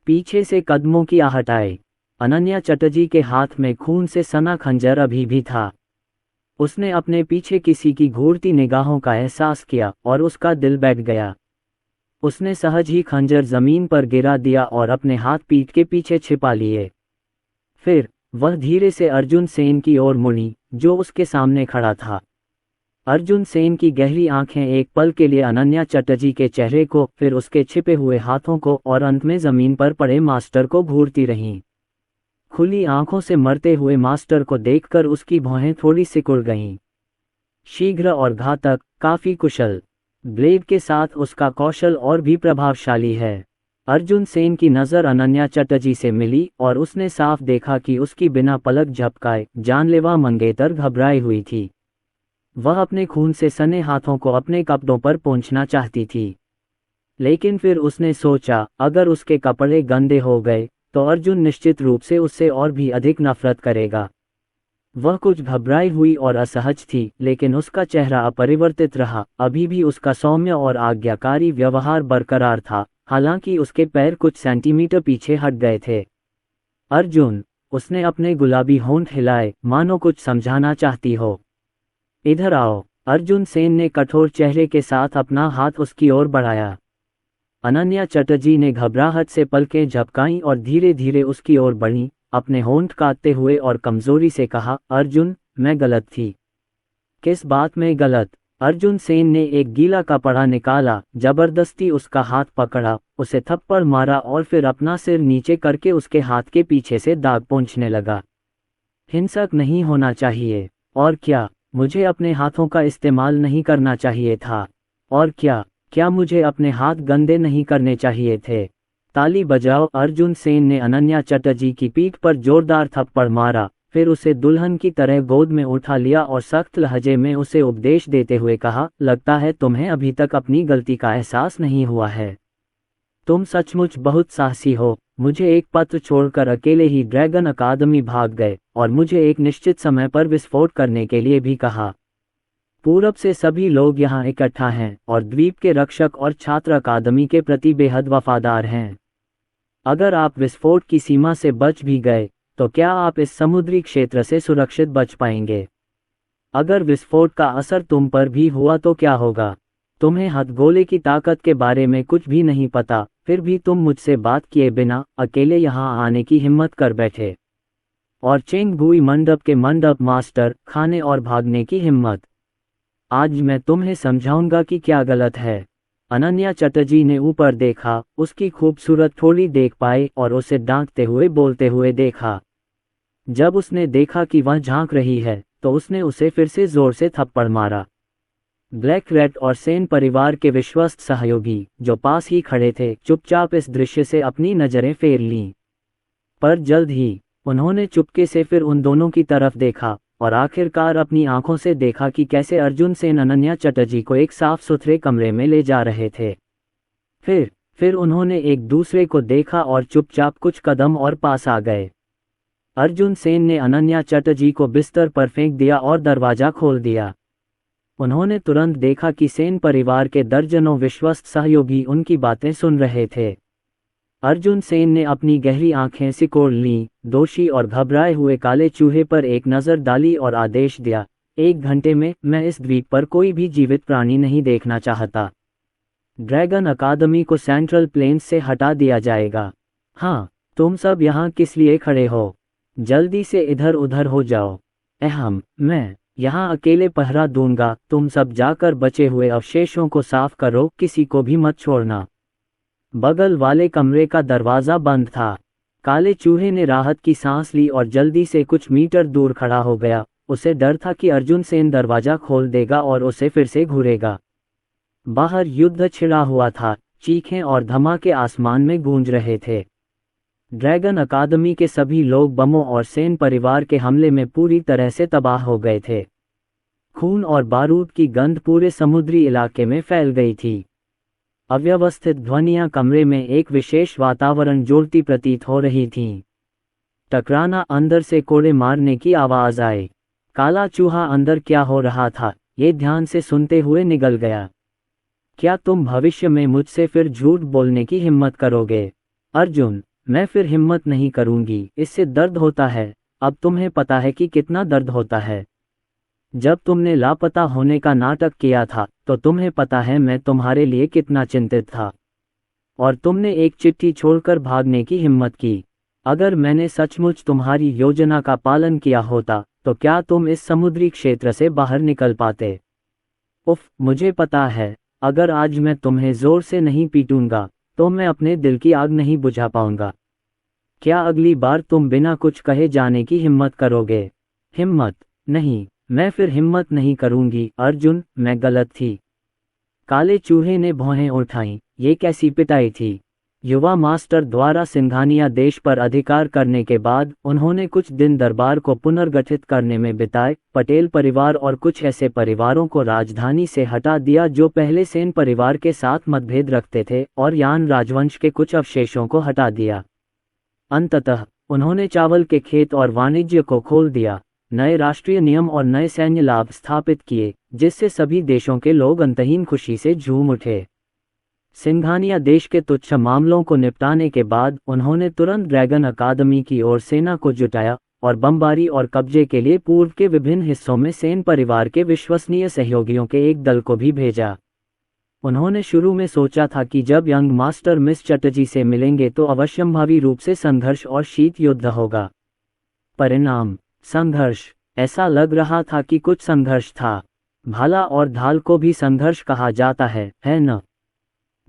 पीछे से कदमों की आहट आई। अनन्या चटर्जी के हाथ में खून से सना खंजर अभी भी था। उसने अपने पीछे किसी की घूरती निगाहों का एहसास किया और उसका दिल बैठ गया। उसने सहज ही खंजर जमीन पर गिरा दिया और अपने हाथ पीठ के पीछे छिपा लिए। फिर वह धीरे से अर्जुन सेन की ओर मुड़ी, जो उसके सामने खड़ा था। अर्जुन सेन की गहरी आंखें एक पल के लिए अनन्या चटर्जी के चेहरे को, फिर उसके छिपे हुए हाथों को और अंत में जमीन पर पड़े मास्टर को घूरती रहीं। खुली आंखों से मरते हुए मास्टर को देखकर उसकी भौहें थोड़ी सिकुड़ गईं। शीघ्र और घातक, काफी कुशल। ब्लेड के साथ उसका कौशल और भी प्रभावशाली है। अर्जुन सेन की नज़र अनन्या चटर्जी से मिली और उसने साफ देखा कि उसकी बिना पलक झपकाए जानलेवा मंगेतर घबराई हुई थी। वह अपने खून से सने हाथों को अपने कपड़ों पर पोंछना चाहती थी, लेकिन फिर उसने सोचा, अगर उसके कपड़े गंदे हो गए तो अर्जुन निश्चित रूप से उससे और भी अधिक नफरत करेगा। वह कुछ घबराई हुई और असहज थी, लेकिन उसका चेहरा अपरिवर्तित रहा। अभी भी उसका सौम्य और आज्ञाकारी व्यवहार बरकरार था, हालांकि उसके पैर कुछ सेंटीमीटर पीछे हट गए थे। अर्जुन, उसने अपने गुलाबी होंठ हिलाए, मानो कुछ समझाना चाहती हो। इधर आओ। अर्जुन सेन ने कठोर चेहरे के साथ अपना हाथ उसकी ओर बढ़ाया। अनन्या चटर्जी ने घबराहट से पलकें झपकाईं और धीरे धीरे उसकी ओर बढ़ी, अपने होंठ काटते हुए और कमजोरी से कहा, अर्जुन, मैं गलत थी। किस बात में गलत? अर्जुन सेन ने एक गीला कपड़ा निकाला, जबरदस्ती उसका हाथ पकड़ा, उसे थप्पड़ मारा और फिर अपना सिर नीचे करके उसके हाथ के पीछे से दाग पोंछने लगा। हिंसक नहीं होना चाहिए। और क्या, मुझे अपने हाथों का इस्तेमाल नहीं करना चाहिए था? और क्या मुझे अपने हाथ गंदे नहीं करने चाहिए थे? ताली बजाओ। अर्जुन सेन ने अनन्या चटर्जी की पीठ पर जोरदार थप्पड़ मारा, फिर उसे दुल्हन की तरह गोद में उठा लिया और सख्त लहजे में उसे उपदेश देते हुए कहा, लगता है तुम्हें अभी तक अपनी गलती का एहसास नहीं हुआ है। तुम सचमुच बहुत साहसी हो। मुझे एक पत्र छोड़कर अकेले ही ड्रैगन अकादमी भाग गए और मुझे एक निश्चित समय पर विस्फोट करने के लिए भी कहा। पूरब से सभी लोग यहाँ इकट्ठा हैं और द्वीप के रक्षक और छात्र अकादमी के प्रति बेहद वफादार हैं। अगर आप विस्फोट की सीमा से बच भी गए, तो क्या आप इस समुद्री क्षेत्र से सुरक्षित बच पाएंगे? अगर विस्फोट का असर तुम पर भी हुआ तो क्या होगा? तुम्हें हथगोले की ताकत के बारे में कुछ भी नहीं पता, फिर भी तुम मुझसे बात किए बिना अकेले यहाँ आने की हिम्मत कर बैठे। और चेंग भुई मंडप के मंडप मास्टर, खाने और भागने की हिम्मत। आज मैं तुम्हें समझाऊंगा कि क्या गलत है। अनन्या चटर्जी ने ऊपर देखा, उसकी खूबसूरत थोड़ी देख पाई और उसे डांटते हुए बोलते हुए देखा। जब उसने देखा कि वह झांक रही है, तो उसने उसे फिर से जोर से थप्पड़ मारा। ब्लैक रैट और सेन परिवार के विश्वस्त सहयोगी, जो पास ही खड़े थे, चुपचाप इस दृश्य से अपनी नजरें फेर लीं। पर जल्द ही उन्होंने चुपके से फिर उन दोनों की तरफ देखा और आखिरकार अपनी आंखों से देखा कि कैसे अर्जुन सेन अनन्या चटर्जी को एक साफ सुथरे कमरे में ले जा रहे थे। फिर उन्होंने एक दूसरे को देखा और चुपचाप कुछ कदम और पास आ गए। अर्जुन सेन ने अनन्या चटर्जी को बिस्तर पर फेंक दिया और दरवाजा खोल दिया। उन्होंने तुरंत देखा कि सेन परिवार के दर्जनों विश्वस्त सहयोगी उनकी बातें सुन रहे थे। अर्जुन सेन ने अपनी गहरी आंखें सिकोड़ लीं, दोषी और घबराए हुए काले चूहे पर एक नज़र डाली और आदेश दिया, 1 घंटे में मैं इस द्वीप पर कोई भी जीवित प्राणी नहीं देखना चाहता। ड्रैगन अकादमी को सेंट्रल प्लेन्स से हटा दिया जाएगा। हाँ, तुम सब यहाँ किस लिए खड़े हो? जल्दी से इधर उधर हो जाओ। मैं यहाँ अकेले पहरा दूंगा, तुम सब जाकर बचे हुए अवशेषों को साफ करो, किसी को भी मत छोड़ना। बगल वाले कमरे का दरवाज़ा बंद था। काले चूहे ने राहत की सांस ली और जल्दी से कुछ मीटर दूर खड़ा हो गया। उसे डर था कि अर्जुन सेन दरवाज़ा खोल देगा और उसे फिर से घूरेगा। बाहर युद्ध छिड़ा हुआ था, चीखें और धमाके आसमान में गूंज रहे थे। ड्रैगन अकादमी के सभी लोग बमों और सेन परिवार के हमले में पूरी तरह से तबाह हो गए थे। खून और बारूद की गंध पूरे समुद्री इलाके में फैल गई थी। अव्यवस्थित ध्वनियां कमरे में एक विशेष वातावरण जोड़ती प्रतीत हो रही थीं। टकराना, अंदर से कोड़े मारने की आवाज आई। काला चूहा अंदर क्या हो रहा था, ये ध्यान से सुनते हुए निगल गया। क्या तुम भविष्य में मुझसे फिर झूठ बोलने की हिम्मत करोगे? अर्जुन, मैं फिर हिम्मत नहीं करूंगी, इससे दर्द होता है। अब तुम्हें पता है कि कितना दर्द होता है। जब तुमने लापता होने का नाटक किया था तो तुम्हें पता है मैं तुम्हारे लिए कितना चिंतित था। और तुमने एक चिट्ठी छोड़कर भागने की हिम्मत की। अगर मैंने सचमुच तुम्हारी योजना का पालन किया होता तो क्या तुम इस समुद्री क्षेत्र से बाहर निकल पाते? उफ, मुझे पता है, अगर आज मैं तुम्हें जोर से नहीं पीटूंगा तो मैं अपने दिल की आग नहीं बुझा पाऊंगा। क्या अगली बार तुम बिना कुछ कहे जाने की हिम्मत करोगे? हिम्मत? नहीं, मैं फिर हिम्मत नहीं करूंगी। अर्जुन, मैं गलत थी। काले चूहे ने भौहें उठाईं। ये कैसी पिटाई थी? युवा मास्टर द्वारा सिंघानिया देश पर अधिकार करने के बाद उन्होंने कुछ दिन दरबार को पुनर्गठित करने में बिताए। पटेल परिवार और कुछ ऐसे परिवारों को राजधानी से हटा दिया जो पहले सेन परिवार के साथ मतभेद रखते थे, और यान राजवंश के कुछ अवशेषों को हटा दिया। अंततः उन्होंने चावल के खेत और वाणिज्य को खोल दिया, नए राष्ट्रीय नियम और नए सैन्य लाभ स्थापित किए, जिससे सभी देशों के लोग अंतहीन खुशी से झूम उठे। सिंघानिया देश के तुच्छ मामलों को निपटाने के बाद उन्होंने तुरंत ड्रैगन अकादमी की ओर सेना को जुटाया और बमबारी और कब्जे के लिए पूर्व के विभिन्न हिस्सों में सेन परिवार के विश्वसनीय सहयोगियों के एक दल को भी भेजा। उन्होंने शुरू में सोचा था कि जब यंग मास्टर मिस चटर्जी से मिलेंगे तो अवश्यंभावी रूप से संघर्ष और शीत युद्ध होगा। परिणाम, संघर्ष। ऐसा लग रहा था कि कुछ संघर्ष था। भाला और ढाल को भी संघर्ष कहा जाता है न?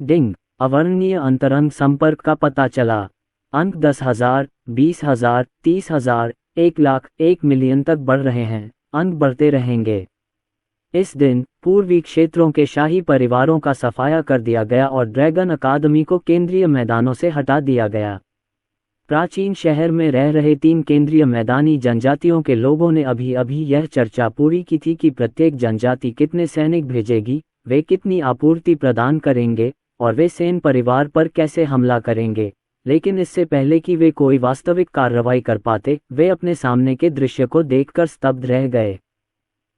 डिंग, अवर्णनीय अंतरंग संपर्क का पता चला। अंक 10,000, 20,000, 30,000, 1,00,000, 1,000,000 तक बढ़ रहे हैं। अंक बढ़ते रहेंगे। इस दिन पूर्वी क्षेत्रों के शाही परिवारों का सफाया कर दिया गया और ड्रैगन अकादमी को केंद्रीय मैदानों से हटा दिया गया। प्राचीन शहर में रह रहे 3 केंद्रीय मैदानी जनजातियों के लोगों ने अभी अभी यह चर्चा पूरी की थी कि प्रत्येक जनजाति कितने सैनिक भेजेगी, वे कितनी आपूर्ति प्रदान करेंगे और वे सेन परिवार पर कैसे हमला करेंगे। लेकिन इससे पहले कि वे कोई वास्तविक कार्रवाई कर पाते, वे अपने सामने के दृश्य को देखकर स्तब्ध रह गए।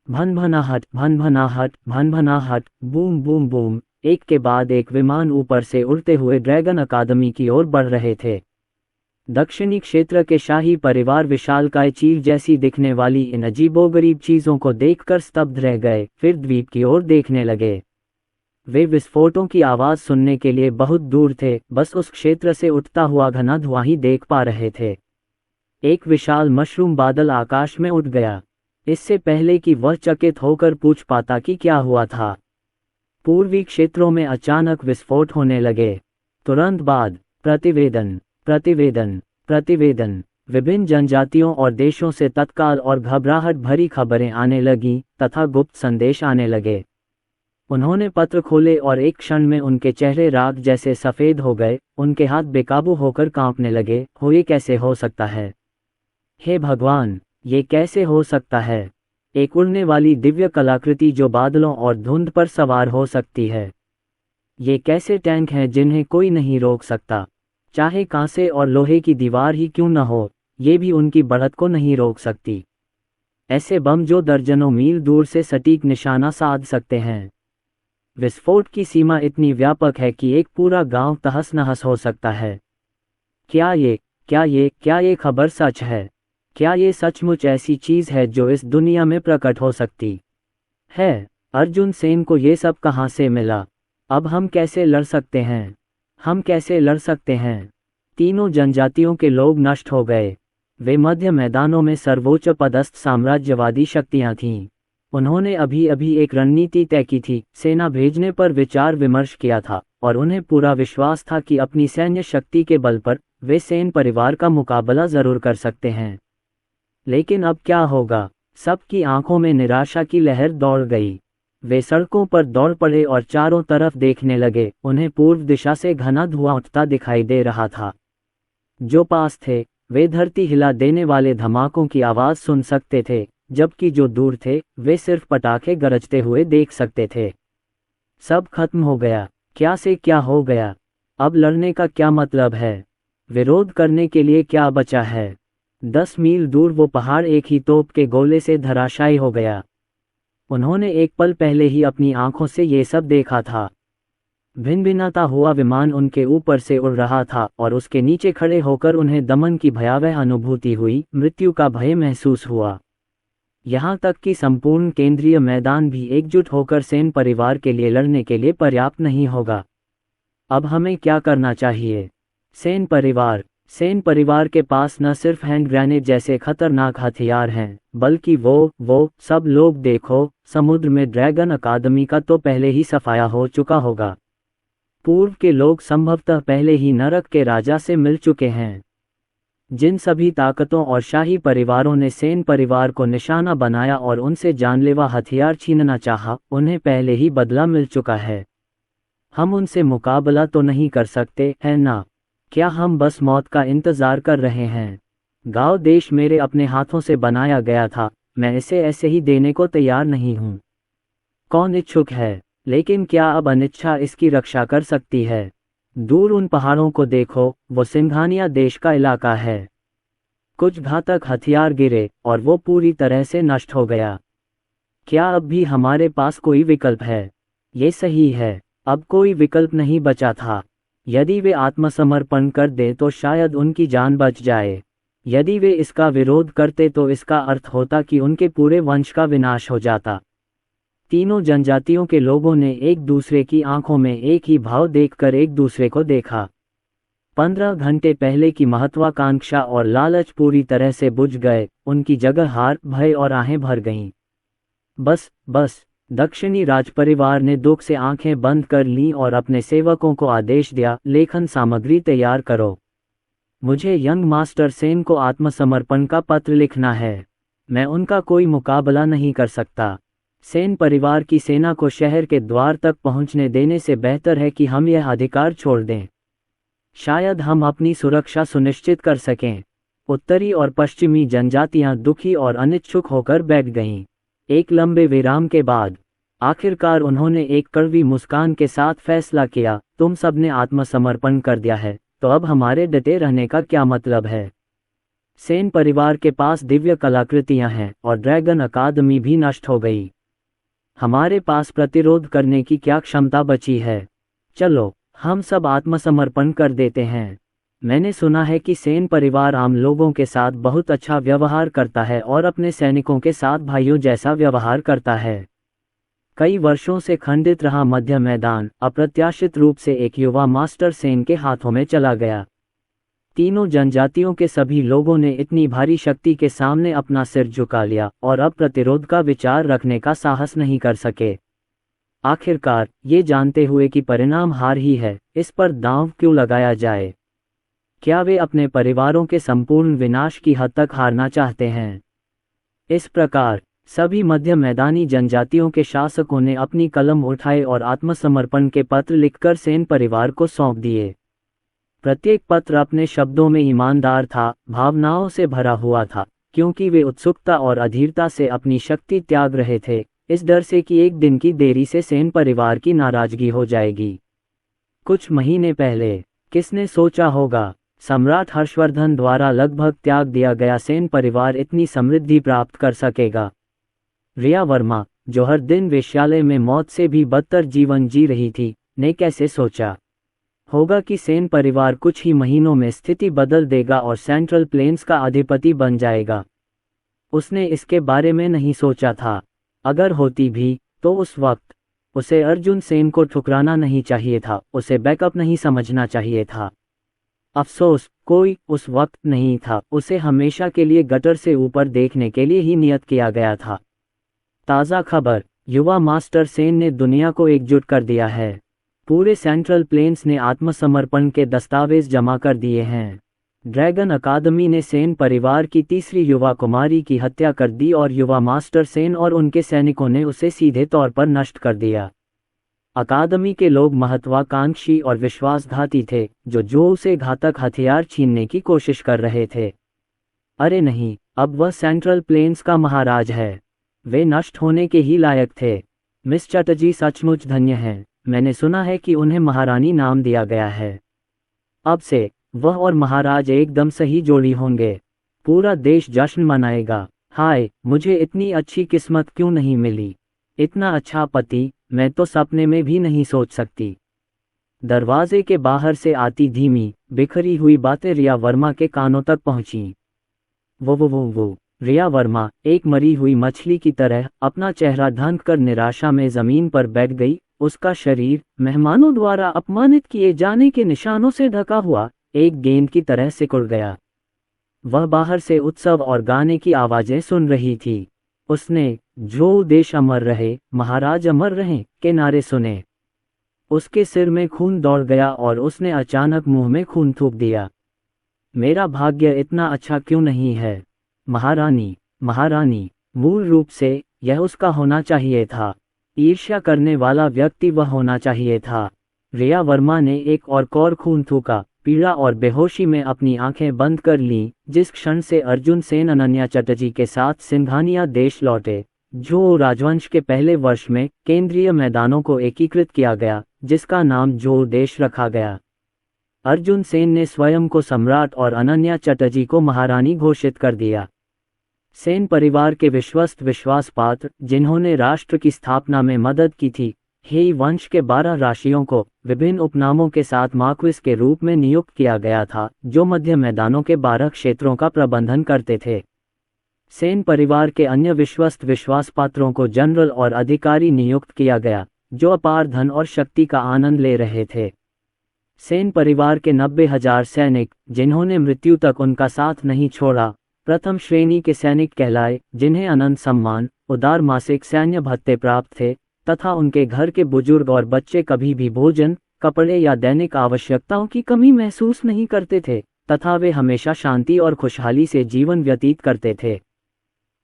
भनभनाहट, भनभनाहट, भनभनाहट, बूम बूम बूम, एक के बाद एक विमान ऊपर से उड़ते हुए ड्रैगन अकादमी की ओर बढ़ रहे थे। दक्षिणी क्षेत्र के शाही परिवार विशालकाय चील जैसी दिखने वाली इन अजीबोगरीब चीजों को देखकर स्तब्ध रह गए, फिर द्वीप की ओर देखने लगे। वे विस्फोटों की आवाज सुनने के लिए बहुत दूर थे, बस उस क्षेत्र से उठता हुआ घना धुआं ही देख पा रहे थे। एक विशाल मशरूम बादल आकाश में उठ गया। इससे पहले कि वह चकित होकर पूछ पाता कि क्या हुआ था, पूर्वी क्षेत्रों में अचानक विस्फोट होने लगे। तुरंत बाद प्रतिवेदन, प्रतिवेदन, प्रतिवेदन। विभिन्न जनजातियों और देशों से तत्काल और घबराहट भरी खबरें आने लगीं तथा गुप्त संदेश आने लगे। उन्होंने पत्र खोले और एक क्षण में उनके चेहरे राख जैसे सफ़ेद हो गए, उनके हाथ बेकाबू होकर कांपने लगे। ये कैसे हो सकता है? हे भगवान, ये कैसे हो सकता है? एक उड़ने वाली दिव्य कलाकृति जो बादलों और धुंध पर सवार हो सकती है। ये कैसे टैंक हैं जिन्हें कोई नहीं रोक सकता? चाहे कांसे और लोहे की दीवार ही क्यों न हो, ये भी उनकी बढ़त को नहीं रोक सकती। ऐसे बम जो दर्जनों मील दूर से सटीक निशाना साध सकते हैं। विस्फोट की सीमा इतनी व्यापक है कि एक पूरा गांव तहस नहस हो सकता है। क्या ये खबर सच है? क्या ये सचमुच ऐसी चीज है जो इस दुनिया में प्रकट हो सकती है? अर्जुन सेन को ये सब कहां से मिला? अब हम कैसे लड़ सकते हैं? हम कैसे लड़ सकते हैं? तीनों जनजातियों के लोग नष्ट हो गए। वे मध्य मैदानों में सर्वोच्च पदस्थ साम्राज्यवादी शक्तियां थीं। उन्होंने अभी अभी एक रणनीति तय की थी, सेना भेजने पर विचार विमर्श किया था और उन्हें पूरा विश्वास था कि अपनी सैन्य शक्ति के बल पर वे सेन परिवार का मुकाबला जरूर कर सकते हैं। लेकिन अब क्या होगा? सबकी आंखों में निराशा की लहर दौड़ गई। वे सड़कों पर दौड़ पड़े और चारों तरफ देखने लगे। उन्हें पूर्व दिशा से घना धुआं उठता दिखाई दे रहा था। जो पास थे वे धरती हिला देने वाले धमाकों की आवाज़ सुन सकते थे, जबकि जो दूर थे वे सिर्फ पटाखे गरजते हुए देख सकते थे। सब खत्म हो गया। क्या से क्या हो गया? अब लड़ने का क्या मतलब है? विरोध करने के लिए क्या बचा है? 10 मील दूर वो पहाड़ एक ही तोप के गोले से धराशायी हो गया। उन्होंने एक पल पहले ही अपनी आंखों से ये सब देखा था। भिनभिनाता हुआ विमान उनके ऊपर से उड़ रहा था और उसके नीचे खड़े होकर उन्हें दमन की भयावह अनुभूति हुई, मृत्यु का भय महसूस हुआ। यहाँ तक कि संपूर्ण केंद्रीय मैदान भी एकजुट होकर सेन परिवार के लिए लड़ने के लिए पर्याप्त नहीं होगा। अब हमें क्या करना चाहिए? सेन परिवार के पास न सिर्फ हैंड ग्रेनेड जैसे खतरनाक हथियार हैं, बल्कि वो सब लोग देखो, समुद्र में ड्रैगन अकादमी का तो पहले ही सफाया हो चुका होगा। पूर्व के लोग संभवतः पहले ही नरक के राजा से मिल चुके हैं। जिन सभी ताकतों और शाही परिवारों ने सेन परिवार को निशाना बनाया और उनसे जानलेवा हथियार छीनना चाहा, उन्हें पहले ही बदला मिल चुका है। हम उनसे मुकाबला तो नहीं कर सकते, है ना? क्या हम बस मौत का इंतजार कर रहे हैं? गांव देश मेरे अपने हाथों से बनाया गया था, मैं इसे ऐसे ही देने को तैयार नहीं हूँ। कौन इच्छुक है? लेकिन क्या अब अनिच्छा इसकी रक्षा कर सकती है? दूर उन पहाड़ों को देखो, वो सिंघानिया देश का इलाका है। कुछ घातक हथियार गिरे और वो पूरी तरह से नष्ट हो गया। क्या अब भी हमारे पास कोई विकल्प है? ये सही है, अब कोई विकल्प नहीं बचा था। यदि वे आत्मसमर्पण कर दें तो शायद उनकी जान बच जाए। यदि वे इसका विरोध करते तो इसका अर्थ होता कि उनके पूरे वंश का विनाश हो जाता। तीनों जनजातियों के लोगों ने एक दूसरे की आंखों में एक ही भाव देखकर एक दूसरे को देखा। 15 घंटे पहले की महत्वाकांक्षा और लालच पूरी तरह से बुझ गए, उनकी जगह हार, भय और आहें भर गईं। बस दक्षिणी राजपरिवार ने दुख से आंखें बंद कर लीं और अपने सेवकों को आदेश दिया, लेखन सामग्री तैयार करो। मुझे यंग मास्टर सेन को आत्मसमर्पण का पत्र लिखना है। मैं उनका कोई मुकाबला नहीं कर सकता। सेन परिवार की सेना को शहर के द्वार तक पहुंचने देने से बेहतर है कि हम यह अधिकार छोड़ दें। शायद हम अपनी सुरक्षा सुनिश्चित कर सकें। उत्तरी और पश्चिमी जनजातियां दुखी और अनिच्छुक होकर बैठ गईं। एक लंबे विराम के बाद आखिरकार उन्होंने एक कड़वी मुस्कान के साथ फैसला किया, तुम सबने आत्मसमर्पण कर दिया है, तो अब हमारे डटे रहने का क्या मतलब है? सेन परिवार के पास दिव्य कलाकृतियां हैं और ड्रैगन अकादमी भी नष्ट हो गई। हमारे पास प्रतिरोध करने की क्या क्षमता बची है? चलो, हम सब आत्मसमर्पण कर देते हैं। मैंने सुना है कि सेन परिवार आम लोगों के साथ बहुत अच्छा व्यवहार करता है और अपने सैनिकों के साथ भाइयों जैसा व्यवहार करता है। कई वर्षों से खंडित रहा मध्य मैदान अप्रत्याशित रूप से एक युवा मास्टर सेन के हाथों में चला गया। तीनों जनजातियों के सभी लोगों ने इतनी भारी शक्ति के सामने अपना सिर झुका लिया और अब प्रतिरोध का विचार रखने का साहस नहीं कर सके। आखिरकार, ये जानते हुए कि परिणाम हार ही है, इस पर दांव क्यों लगाया जाए? क्या वे अपने परिवारों के संपूर्ण विनाश की हद तक हारना चाहते हैं? इस प्रकार सभी मध्य मैदानी जनजातियों के शासकों ने अपनी कलम उठाए और आत्मसमर्पण के पत्र लिखकर सेन परिवार को सौंप दिए। प्रत्येक पत्र अपने शब्दों में ईमानदार था, भावनाओं से भरा हुआ था, क्योंकि वे उत्सुकता और अधीरता से अपनी शक्ति त्याग रहे थे, इस डर से कि एक दिन की देरी से सेन परिवार की नाराजगी हो जाएगी। कुछ महीने पहले किसने सोचा होगा, सम्राट हर्षवर्धन द्वारा लगभग त्याग दिया गया सेन परिवार इतनी समृद्धि प्राप्त कर सकेगा? रिया वर्मा, जो हर दिन वेश्यालय में मौत से भी बदतर जीवन जी रही थी, ने कैसे सोचा होगा कि सेन परिवार कुछ ही महीनों में स्थिति बदल देगा और सेंट्रल प्लेन्स का अधिपति बन जाएगा? उसने इसके बारे में नहीं सोचा था। अगर होती भी, तो उस वक्त उसे अर्जुन सेन को ठुकराना नहीं चाहिए था, उसे बैकअप नहीं समझना चाहिए था। अफसोस, कोई उस वक्त नहीं था, उसे हमेशा के लिए गटर से ऊपर देखने के लिए ही नियत किया गया था। ताज़ा खबर, युवा मास्टर सेन ने दुनिया को एकजुट कर दिया है। पूरे सेंट्रल प्लेन्स ने आत्मसमर्पण के दस्तावेज जमा कर दिए हैं। ड्रैगन अकादमी ने सेन परिवार की तीसरी युवा कुमारी की हत्या कर दी और युवा मास्टर सेन और उनके सैनिकों ने उसे सीधे तौर पर नष्ट कर दिया। अकादमी के लोग महत्वाकांक्षी और विश्वासघाती थे जो जोऊ से घातक हथियार छीनने की कोशिश कर रहे थे। अरे नहीं, अब वह सेंट्रल प्लेन्स का महाराज है। वे नष्ट होने के ही लायक थे। मिस चटर्जी सचमुच धन्य हैं। मैंने सुना है कि उन्हें महारानी नाम दिया गया है। अब से वह और महाराज एकदम सही जोड़ी होंगे। पूरा देश जश्न मनाएगा। हाय, मुझे इतनी अच्छी किस्मत क्यों नहीं मिली। इतना अच्छा पति मैं तो सपने में भी नहीं सोच सकती। दरवाजे के बाहर से आती धीमी बिखरी हुई बातें रिया वर्मा के कानों तक पहुंची। वो रिया वर्मा एक मरी हुई मछली की तरह अपना चेहरा ढंक कर निराशा में जमीन पर बैठ गई। उसका शरीर मेहमानों द्वारा अपमानित किए जाने के निशानों से ढका हुआ एक गेंद की तरह सिकुड़ गया। वह बाहर से उत्सव और गाने की आवाजें सुन रही थी। उसने जो देश अमर रहे, महाराज अमर रहें के नारे सुने। उसके सिर में खून दौड़ गया और उसने अचानक मुंह में खून थूक दिया। मेरा भाग्य इतना अच्छा क्यों नहीं है। महारानी, मूल रूप से यह उसका होना चाहिए था। ईर्ष्या करने वाला व्यक्ति वह होना चाहिए था। रिया वर्मा ने एक और खून थूका, पीड़ा और बेहोशी में अपनी आंखें बंद कर लीं। जिस क्षण से अर्जुन सेन अनन्या चटर्जी के साथ सिंघानिया देश लौटे, जो राजवंश के पहले वर्ष में केंद्रीय मैदानों को एकीकृत किया गया, जिसका नाम जो देश रखा गया। अर्जुन सेन ने स्वयं को सम्राट और अनन्या चटर्जी को महारानी घोषित कर दिया। सेन परिवार के विश्वस्त विश्वास पात्र, जिन्होंने राष्ट्र की स्थापना में मदद की थी, हेई वंश के 12 राशियों को विभिन्न उपनामों के साथ मार्क्विस के रूप में नियुक्त किया गया था, जो मध्य मैदानों के 12 क्षेत्रों का प्रबंधन करते थे। सेन परिवार के अन्य विश्वस्त विश्वास पात्रों को जनरल और अधिकारी नियुक्त किया गया, जो अपार धन और शक्ति का आनंद ले रहे थे। सेन परिवार के 90,000 सैनिक, जिन्होंने मृत्यु तक उनका साथ नहीं छोड़ा, प्रथम श्रेणी के सैनिक कहलाए, जिन्हें अनंत सम्मान, उदार मासिक सैन्य भत्ते प्राप्त थे, तथा उनके घर के बुजुर्ग और बच्चे कभी भी भोजन, कपड़े या दैनिक आवश्यकताओं की कमी महसूस नहीं करते थे, तथा वे हमेशा शांति और खुशहाली से जीवन व्यतीत करते थे।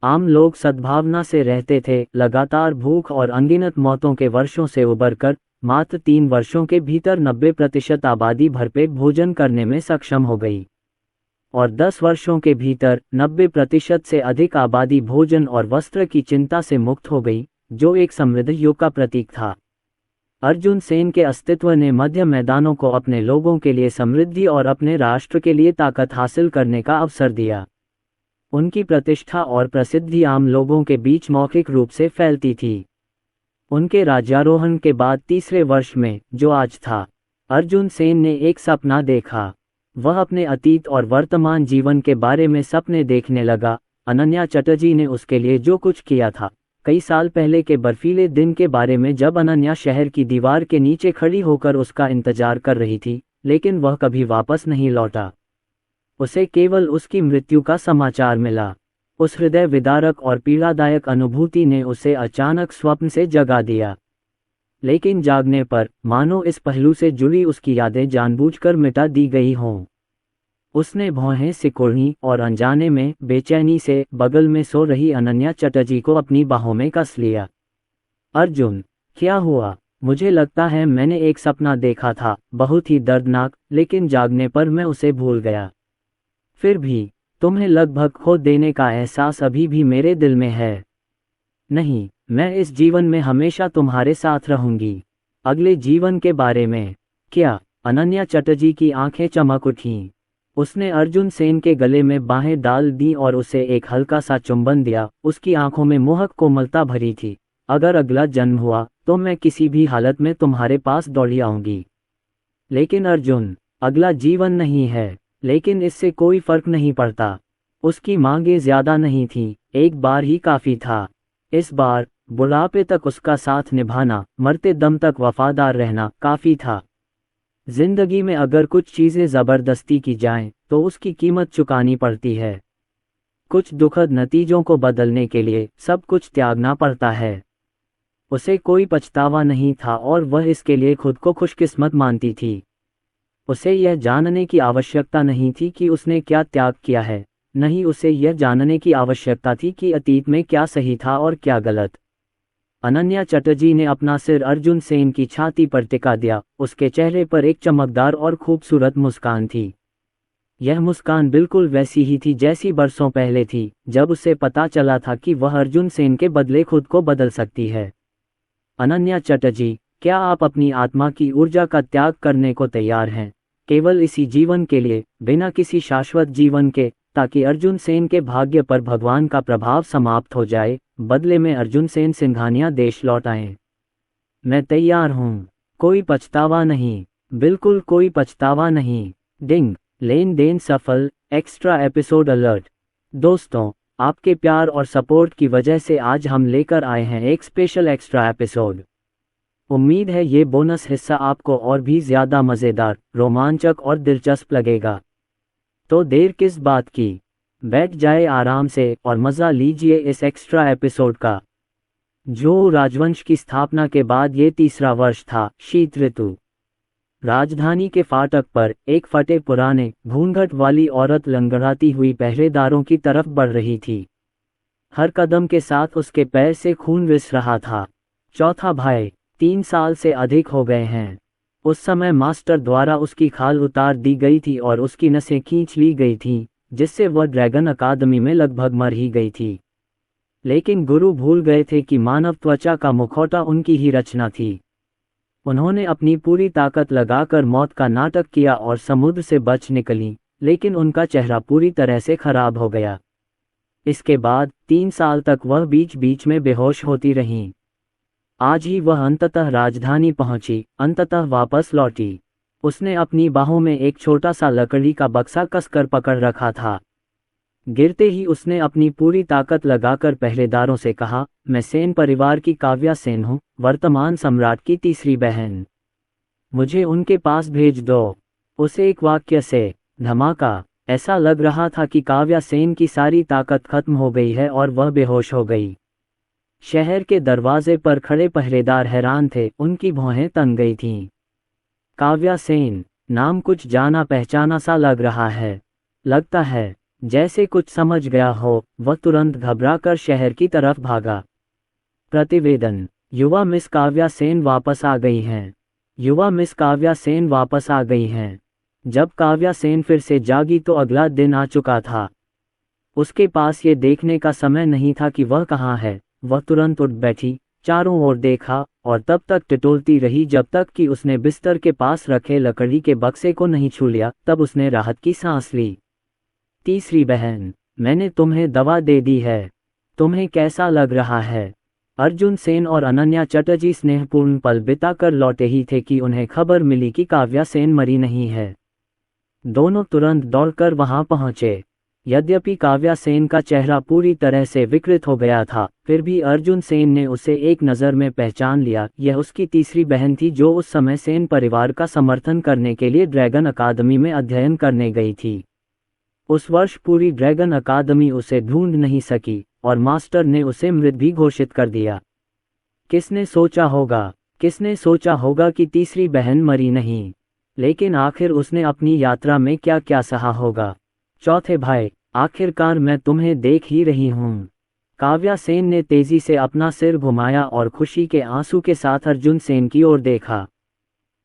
आम लोग सद्भावना से रहते थे। लगातार भूख और अनगिनत मौतों के वर्षों से उबरकर मात्र 3 वर्षों के भीतर 90% आबादी भरपेट भोजन करने में सक्षम हो गई, और 10 वर्षों के भीतर 90% से अधिक आबादी भोजन और वस्त्र की चिंता से मुक्त हो गई, जो एक समृद्ध युग का प्रतीक था। अर्जुन सेन के अस्तित्व ने मध्य मैदानों को अपने लोगों के लिए समृद्धि और अपने राष्ट्र के लिए ताकत हासिल करने का अवसर दिया। उनकी प्रतिष्ठा और प्रसिद्धि आम लोगों के बीच मौखिक रूप से फैलती थी। उनके राज्यारोहण के बाद तीसरे वर्ष में, जो आज था, अर्जुन सेन ने एक सपना देखा। वह अपने अतीत और वर्तमान जीवन के बारे में सपने देखने लगा। अनन्या चटर्जी ने उसके लिए जो कुछ किया था, कई साल पहले के बर्फीले दिन के बारे में, जब अनन्या शहर की दीवार के नीचे खड़ी होकर उसका इंतजार कर रही थी, लेकिन वह कभी वापस नहीं लौटा। उसे केवल उसकी मृत्यु का समाचार मिला। उस हृदय विदारक और पीड़ादायक अनुभूति ने उसे अचानक स्वप्न से जगा दिया, लेकिन जागने पर मानो इस पहलू से जुड़ी उसकी यादें जानबूझकर मिटा दी गई हों। उसने भौहें सिकुड़ी और अनजाने में बेचैनी से बगल में सो रही अनन्या चटर्जी को अपनी बाहों में कस लिया। अर्जुन, क्या हुआ? मुझे लगता है मैंने एक सपना देखा था, बहुत ही दर्दनाक, लेकिन जागने पर मैं उसे भूल गया। फिर भी तुम्हें लगभग खो देने का एहसास अभी भी मेरे दिल में है। नहीं, मैं इस जीवन में हमेशा तुम्हारे साथ रहूंगी। अगले जीवन के बारे में क्या? अनन्या चटर्जी की आंखें चमक उठीं। उसने अर्जुन सेन के गले में बाहें डाल दी और उसे एक हल्का सा चुंबन दिया। उसकी आंखों में मोहक कोमलता भरी थी। अगर अगला जन्म हुआ तो मैं किसी भी हालत में तुम्हारे पास दौड़ी आऊंगी। लेकिन अर्जुन, अगला जीवन नहीं है। लेकिन इससे कोई फर्क नहीं पड़ता। उसकी मांगें ज्यादा नहीं थीं, एक बार ही काफी था। इस बार बुढ़ापे तक उसका साथ निभाना, मरते दम तक वफादार रहना काफी था। जिंदगी में अगर कुछ चीजें जबरदस्ती की जाएं, तो उसकी कीमत चुकानी पड़ती है। कुछ दुखद नतीजों को बदलने के लिए सब कुछ त्यागना पड़ता है। उसे कोई पछतावा नहीं था और वह इसके लिए खुद को खुशकिस्मत मानती थी। उसे यह जानने की आवश्यकता नहीं थी कि उसने क्या त्याग किया है, नहीं, उसे यह जानने की आवश्यकता थी कि अतीत में क्या सही था और क्या गलत। अनन्या चटर्जी ने अपना सिर अर्जुन सेन की छाती पर टिका दिया। उसके चेहरे पर एक चमकदार और खूबसूरत मुस्कान थी। यह मुस्कान बिल्कुल वैसी ही थी जैसी बरसों पहले थी, जब उसे पता चला था कि वह अर्जुन सेन के बदले खुद को बदल सकती है। अनन्या चटर्जी, क्या आप अपनी आत्मा की ऊर्जा का त्याग करने को तैयार हैं, केवल इसी जीवन के लिए, बिना किसी शाश्वत जीवन के, ताकि अर्जुन सेन के भाग्य पर भगवान का प्रभाव समाप्त हो जाए, बदले में अर्जुन सेन सिंघानिया देश लौट आएं? मैं तैयार हूँ। कोई पछतावा नहीं, बिल्कुल कोई पछतावा नहीं। डिंग, लेन देन सफल। Extra episode alert. दोस्तों, आपके प्यार और सपोर्ट की वजह से आज हम लेकर आए हैं एक स्पेशल एक्स्ट्रा एपिसोड। उम्मीद है ये बोनस हिस्सा आपको और भी ज़्यादा मज़ेदार, रोमांचक और दिलचस्प लगेगा। तो देर किस बात की, बैठ जाए आराम से और मज़ा लीजिए इस एक्स्ट्रा एपिसोड का। जो राजवंश की स्थापना के बाद ये तीसरा वर्ष था, शीत ऋतु। राजधानी के फाटक पर एक फटे पुराने घूंघट वाली औरत लंगड़ाती हुई पहरेदारों की तरफ बढ़ रही थी। हर कदम के साथ उसके पैर से खून रिस रहा था। चौथा भाई, 3 साल से अधिक हो गए हैं। उस समय मास्टर द्वारा उसकी खाल उतार दी गई थी और उसकी नसें खींच ली गई थीं, जिससे वह ड्रैगन अकादमी में लगभग मर ही गई थी। लेकिन गुरु भूल गए थे कि मानव त्वचा का मुखौटा उनकी ही रचना थी। उन्होंने अपनी पूरी ताकत लगाकर मौत का नाटक किया और समुद्र से बच निकली, लेकिन उनका चेहरा पूरी तरह से खराब हो गया। इसके बाद 3 साल तक वह बीच बीच में बेहोश होती रहीं। आज ही वह अंततः राजधानी पहुंची, अंततः वापस लौटी। उसने अपनी बाहों में एक छोटा सा लकड़ी का बक्सा कसकर पकड़ रखा था। गिरते ही उसने अपनी पूरी ताकत लगाकर पहरेदारों से कहा, मैं सेन परिवार की काव्या सेन हूँ, वर्तमान सम्राट की तीसरी बहन। मुझे उनके पास भेज दो। उसे एक वाक्य से धमाका। ऐसा लग रहा था कि काव्या सेन की सारी ताकत खत्म हो गई है और वह बेहोश हो गई। शहर के दरवाजे पर खड़े पहरेदार हैरान थे, उनकी भौहें तन गई थीं। काव्या सेन, नाम कुछ जाना पहचाना सा लग रहा है। लगता है जैसे कुछ समझ गया हो। वह तुरंत घबराकर शहर की तरफ भागा। प्रतिवेदन, युवा मिस काव्या सेन वापस आ गई हैं। युवा मिस काव्या सेन वापस आ गई हैं। जब काव्या सेन फिर से जागी तो अगला दिन आ चुका था। उसके पास ये देखने का समय नहीं था कि वह कहाँ है। वह तुरंत उठ बैठी, चारों ओर देखा और तब तक टिटोलती रही जब तक कि उसने बिस्तर के पास रखे लकड़ी के बक्से को नहीं छू लिया। तब उसने राहत की सांस ली। तीसरी बहन, मैंने तुम्हें दवा दे दी है। तुम्हें कैसा लग रहा है? अर्जुन सेन और अनन्या चटर्जी स्नेहपूर्ण पल बिताकर लौटे ही थे कि उन्हें खबर मिली कि काव्या सेन मरी नहीं है। दोनों तुरंत दौड़कर वहां पहुंचे। यद्यपि काव्या सेन का चेहरा पूरी तरह से विकृत हो गया था, फिर भी अर्जुन सेन ने उसे एक नज़र में पहचान लिया। यह उसकी तीसरी बहन थी जो उस समय सेन परिवार का समर्थन करने के लिए ड्रैगन अकादमी में अध्ययन करने गई थी। उस वर्ष पूरी ड्रैगन अकादमी उसे ढूंढ नहीं सकी और मास्टर ने उसे मृत भी घोषित कर दिया। किसने सोचा होगा कि तीसरी बहन मरी नहीं, लेकिन आखिर उसने अपनी यात्रा में क्या क्या सहा होगा। चौथे भाई, आखिरकार मैं तुम्हें देख ही रही हूँ। काव्या सेन ने तेजी से अपना सिर घुमाया और खुशी के आंसू के साथ अर्जुन सेन की ओर देखा।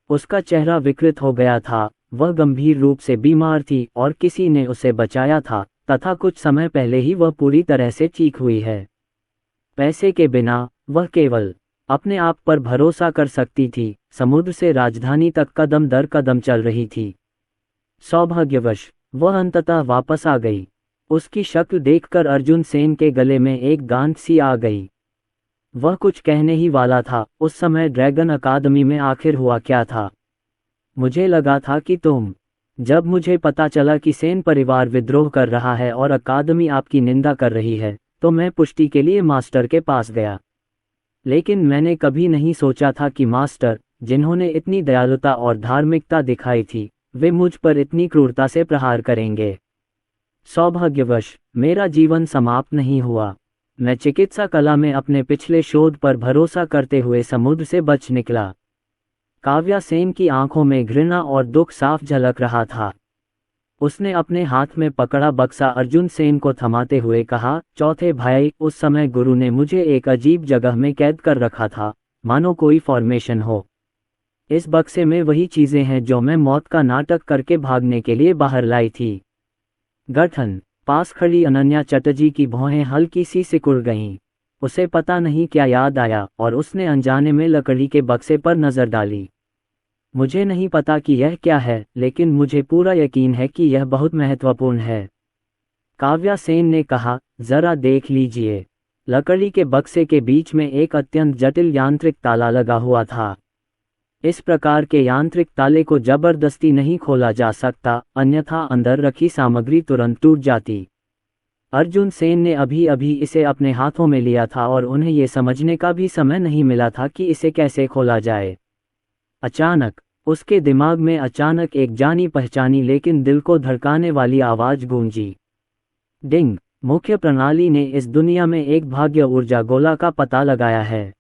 उसका चेहरा विकृत हो गया था। वह गंभीर रूप से बीमार थी और किसी ने उसे बचाया था, तथा कुछ समय पहले ही वह पूरी तरह से ठीक हुई है। पैसे के बिना वह केवल अपने आप पर भरोसा कर सकती थी। समुद्र से राजधानी तक कदम दर कदम चल रही थी। सौभाग्यवश वह अंततः वापस आ गई। उसकी शक्ल देखकर अर्जुन सेन के गले में एक गांठ सी आ गई। वह कुछ कहने ही वाला था। उस समय ड्रैगन अकादमी में आखिर हुआ क्या था? मुझे लगा था कि जब मुझे पता चला कि सेन परिवार विद्रोह कर रहा है और अकादमी आपकी निंदा कर रही है, तो मैं पुष्टि के लिए मास्टर के पास गया। लेकिन मैंने कभी नहीं सोचा था कि मास्टर, जिन्होंने इतनी दयालुता और धार्मिकता दिखाई थी, वे मुझ पर इतनी क्रूरता से प्रहार करेंगे। सौभाग्यवश मेरा जीवन समाप्त नहीं हुआ। मैं चिकित्सा कला में अपने पिछले शोध पर भरोसा करते हुए समुद्र से बच निकला। काव्या सेन की आंखों में घृणा और दुख साफ झलक रहा था। उसने अपने हाथ में पकड़ा बक्सा अर्जुन सेन को थमाते हुए कहा, चौथे भाई, उस समय गुरु ने मुझे एक अजीब जगह में कैद कर रखा था, मानो कोई फॉर्मेशन हो। इस बक्से में वही चीजें हैं जो मैं मौत का नाटक करके भागने के लिए बाहर लाई थी। गठन। पास खड़ी अनन्या चटर्जी की भौहें हल्की सी सिकुड़ गईं। उसे पता नहीं क्या याद आया और उसने अनजाने में लकड़ी के बक्से पर नजर डाली। मुझे नहीं पता कि यह क्या है, लेकिन मुझे पूरा यकीन है कि यह बहुत महत्वपूर्ण है, काव्या सेन ने कहा। जरा देख लीजिए। लकड़ी के बक्से के बीच में एक अत्यंत जटिल यांत्रिक ताला लगा हुआ था। इस प्रकार के यांत्रिक ताले को जबरदस्ती नहीं खोला जा सकता, अन्यथा अंदर रखी सामग्री तुरंत टूट जाती। अर्जुन सेन ने अभी अभी इसे अपने हाथों में लिया था और उन्हें यह समझने का भी समय नहीं मिला था कि इसे कैसे खोला जाए। अचानक उसके दिमाग में अचानक एक जानी पहचानी लेकिन दिल को धड़काने वाली आवाज गूंजी। डिंग। मुख्य प्रणाली ने इस दुनिया में एक भाग्य ऊर्जा गोला का पता लगाया है।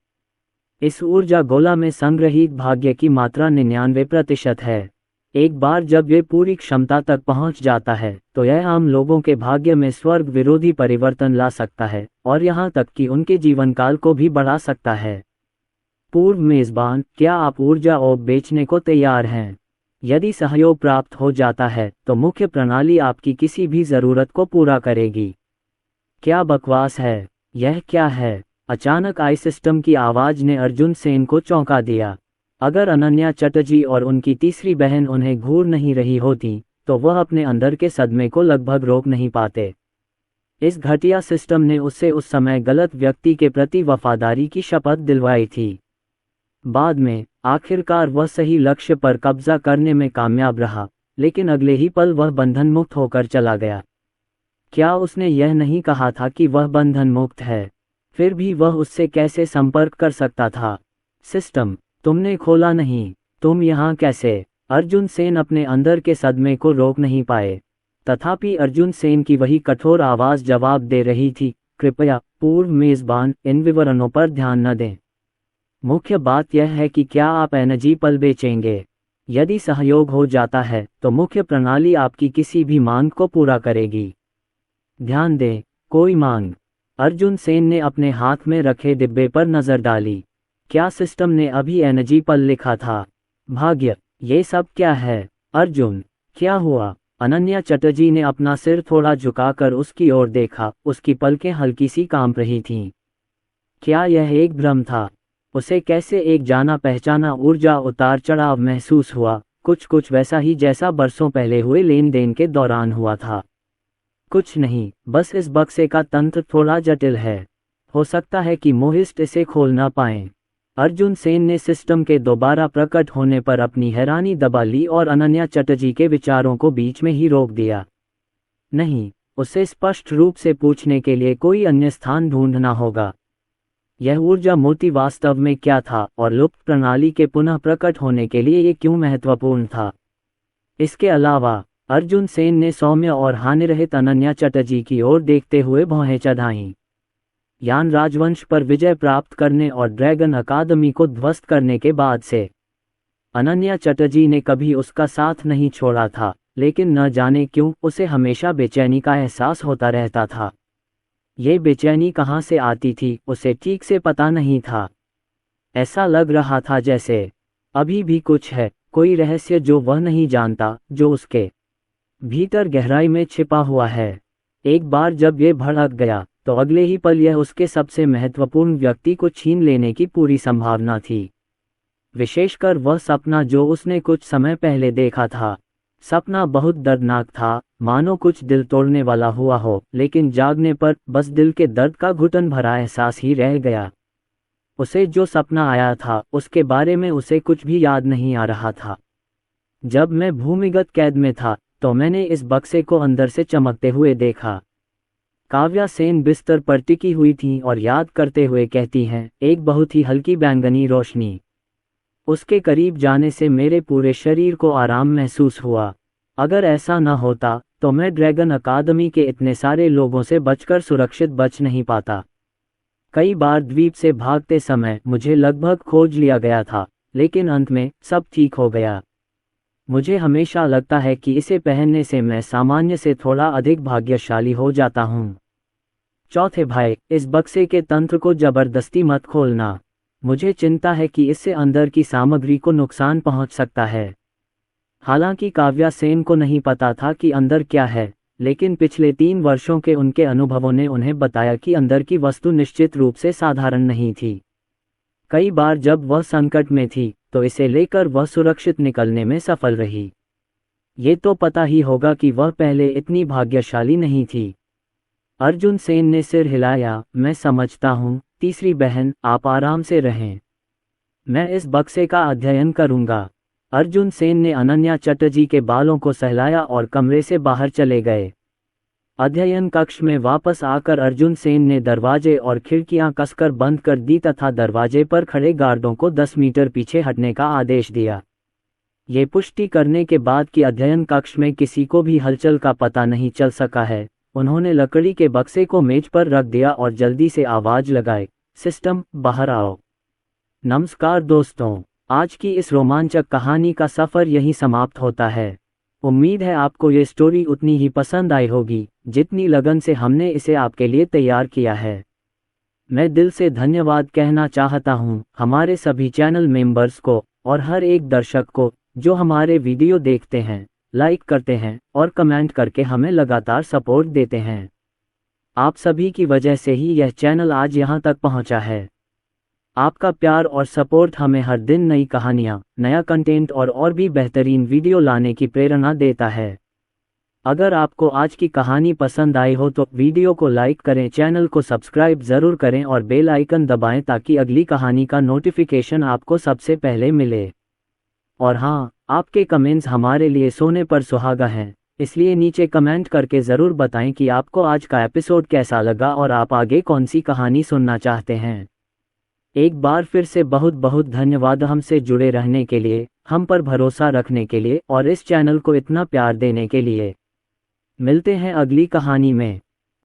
इस ऊर्जा गोला में संग्रहित भाग्य की मात्रा 99% है। एक बार जब ये पूरी क्षमता तक पहुंच जाता है तो यह आम लोगों के भाग्य में स्वर्ग विरोधी परिवर्तन ला सकता है और यहाँ तक कि उनके जीवन काल को भी बढ़ा सकता है। पूर्व मेजबान, क्या आप ऊर्जा ओब बेचने को तैयार हैं? यदि सहयोग प्राप्त हो जाता है तो मुख्य प्रणाली आपकी किसी भी जरूरत को पूरा करेगी। क्या बकवास है, यह क्या है? अचानक आई सिस्टम की आवाज ने अर्जुन सेन को चौंका दिया। अगर अनन्या चटर्जी और उनकी तीसरी बहन उन्हें घूर नहीं रही होती तो वह अपने अंदर के सदमे को लगभग रोक नहीं पाते। इस घटिया सिस्टम ने उससे उस समय गलत व्यक्ति के प्रति वफादारी की शपथ दिलवाई थी। बाद में आखिरकार वह सही लक्ष्य पर कब्जा करने में कामयाब रहा, लेकिन अगले ही पल वह बंधन मुक्त होकर चला गया। क्या उसने यह नहीं कहा था कि वह बंधन मुक्त है? फिर भी वह उससे कैसे संपर्क कर सकता था? सिस्टम, तुमने खोला नहीं, तुम यहाँ कैसे? अर्जुन सेन अपने अंदर के सदमे को रोक नहीं पाए। तथापि अर्जुन सेन की वही कठोर आवाज जवाब दे रही थी, कृपया पूर्व मेजबान, इन विवरणों पर ध्यान न दें। मुख्य बात यह है कि क्या आप एनर्जी पल बेचेंगे? यदि सहयोग हो जाता है तो मुख्य प्रणाली आपकी किसी भी मांग को पूरा करेगी। ध्यान दें, कोई मांग। अर्जुन सेन ने अपने हाथ में रखे डिब्बे पर नजर डाली। क्या सिस्टम ने अभी एनर्जी पल लिखा था? भाग्य, ये सब क्या है? अर्जुन, क्या हुआ? अनन्या चटर्जी ने अपना सिर थोड़ा झुकाकर उसकी ओर देखा। उसकी पलकें हल्की सी कांप रही थीं। क्या यह एक भ्रम था? उसे कैसे एक जाना पहचाना ऊर्जा उतार चढ़ाव महसूस हुआ, कुछ वैसा ही जैसा बरसों पहले हुए लेन देन के दौरान हुआ था। कुछ नहीं, बस इस बक्से का तंत्र थोड़ा जटिल है। हो सकता है कि मोहिस्ट इसे खोल ना पाएं। अर्जुन सेन ने सिस्टम के दोबारा प्रकट होने पर अपनी हैरानी दबा ली और अनन्या चटर्जी के विचारों को बीच में ही रोक दिया। नहीं, उसे स्पष्ट रूप से पूछने के लिए कोई अन्य स्थान ढूंढना होगा। यह ऊर्जा मोती वास्तव में क्या था और लुप्त प्रणाली के पुनः प्रकट होने के लिए ये क्यों महत्वपूर्ण था? इसके अलावा अर्जुन सेन ने सौम्य और हानिरहित अनन्या चटर्जी की ओर देखते हुए भौहें चढ़ाईं। यान राजवंश पर विजय प्राप्त करने और ड्रैगन अकादमी को ध्वस्त करने के बाद से अनन्या चटर्जी ने कभी उसका साथ नहीं छोड़ा था, लेकिन न जाने क्यों उसे हमेशा बेचैनी का एहसास होता रहता था। ये बेचैनी कहाँ से आती थी उसे ठीक से पता नहीं था। ऐसा लग रहा था जैसे अभी भी कुछ है, कोई रहस्य जो वह नहीं जानता, जो उसके भीतर गहराई में छिपा हुआ है। एक बार जब ये भड़क गया तो अगले ही पल यह उसके सबसे महत्वपूर्ण व्यक्ति को छीन लेने की पूरी संभावना थी। विशेषकर वह सपना जो उसने कुछ समय पहले देखा था। सपना बहुत दर्दनाक था, मानो कुछ दिल तोड़ने वाला हुआ हो, लेकिन जागने पर बस दिल के दर्द का घुटन भरा एहसास ही रह गया। उसे जो सपना आया था उसके बारे में उसे कुछ भी याद नहीं आ रहा था। जब मैं भूमिगत कैद में था तो मैंने इस बक्से को अंदर से चमकते हुए देखा। काव्या सेन बिस्तर पर टिकी हुई थी और याद करते हुए कहती हैं, एक बहुत ही हल्की बैंगनी रोशनी। उसके करीब जाने से मेरे पूरे शरीर को आराम महसूस हुआ। अगर ऐसा न होता तो मैं ड्रैगन अकादमी के इतने सारे लोगों से बचकर सुरक्षित बच नहीं पाता। कई बार द्वीप से भागते समय मुझे लगभग खोज लिया गया था, लेकिन अंत में सब ठीक हो गया। मुझे हमेशा लगता है कि इसे पहनने से मैं सामान्य से थोड़ा अधिक भाग्यशाली हो जाता हूँ। चौथे भाई, इस बक्से के तंत्र को जबरदस्ती मत खोलना। मुझे चिंता है कि इससे अंदर की सामग्री को नुकसान पहुंच सकता है। हालांकि काव्या सेन को नहीं पता था कि अंदर क्या है, लेकिन पिछले 3 वर्षों के उनके अनुभवों ने उन्हें बताया कि अंदर की वस्तु निश्चित रूप से साधारण नहीं थी। कई बार जब वह संकट में थी, तो इसे लेकर वह सुरक्षित निकलने में सफल रही। ये तो पता ही होगा कि वह पहले इतनी भाग्यशाली नहीं थी। अर्जुन सेन ने सिर हिलाया। मैं समझता हूँ तीसरी बहन, आप आराम से रहें। मैं इस बक्से का अध्ययन करूँगा। अर्जुन सेन ने अनन्या चटर्जी के बालों को सहलाया और कमरे से बाहर चले गए। अध्ययन कक्ष में वापस आकर अर्जुन सेन ने दरवाजे और खिड़कियां कसकर बंद कर दी तथा दरवाजे पर खड़े गार्डों को 10 मीटर पीछे हटने का आदेश दिया। ये पुष्टि करने के बाद कि अध्ययन कक्ष में किसी को भी हलचल का पता नहीं चल सका है, उन्होंने लकड़ी के बक्से को मेज पर रख दिया और जल्दी से आवाज लगाई, सिस्टम बाहर आओ। नमस्कार दोस्तों, आज की इस रोमांचक कहानी का सफ़र यहीं समाप्त होता है। उम्मीद है आपको ये स्टोरी उतनी ही पसंद आई होगी जितनी लगन से हमने इसे आपके लिए तैयार किया है। मैं दिल से धन्यवाद कहना चाहता हूँ हमारे सभी चैनल मेंबर्स को और हर एक दर्शक को जो हमारे वीडियो देखते हैं, लाइक करते हैं और कमेंट करके हमें लगातार सपोर्ट देते हैं। आप सभी की वजह से ही यह चैनल आज यहाँ तक पहुँचा है। आपका प्यार और सपोर्ट हमें हर दिन नई कहानियाँ, नया कंटेंट और भी बेहतरीन वीडियो लाने की प्रेरणा देता है। अगर आपको आज की कहानी पसंद आई हो तो वीडियो को लाइक करें, चैनल को सब्सक्राइब ज़रूर करें और बेल आइकन दबाएं ताकि अगली कहानी का नोटिफिकेशन आपको सबसे पहले मिले। और हाँ, आपके कमेंट्स हमारे लिए सोने पर सुहागा हैं, इसलिए नीचे कमेंट करके ज़रूर बताएं कि आपको आज का एपिसोड कैसा लगा और आप आगे कौन सी कहानी सुनना चाहते हैं। एक बार फिर से बहुत बहुत धन्यवाद हमसे जुड़े रहने के लिए, हम पर भरोसा रखने के लिए और इस चैनल को इतना प्यार देने के लिए। मिलते हैं अगली कहानी में।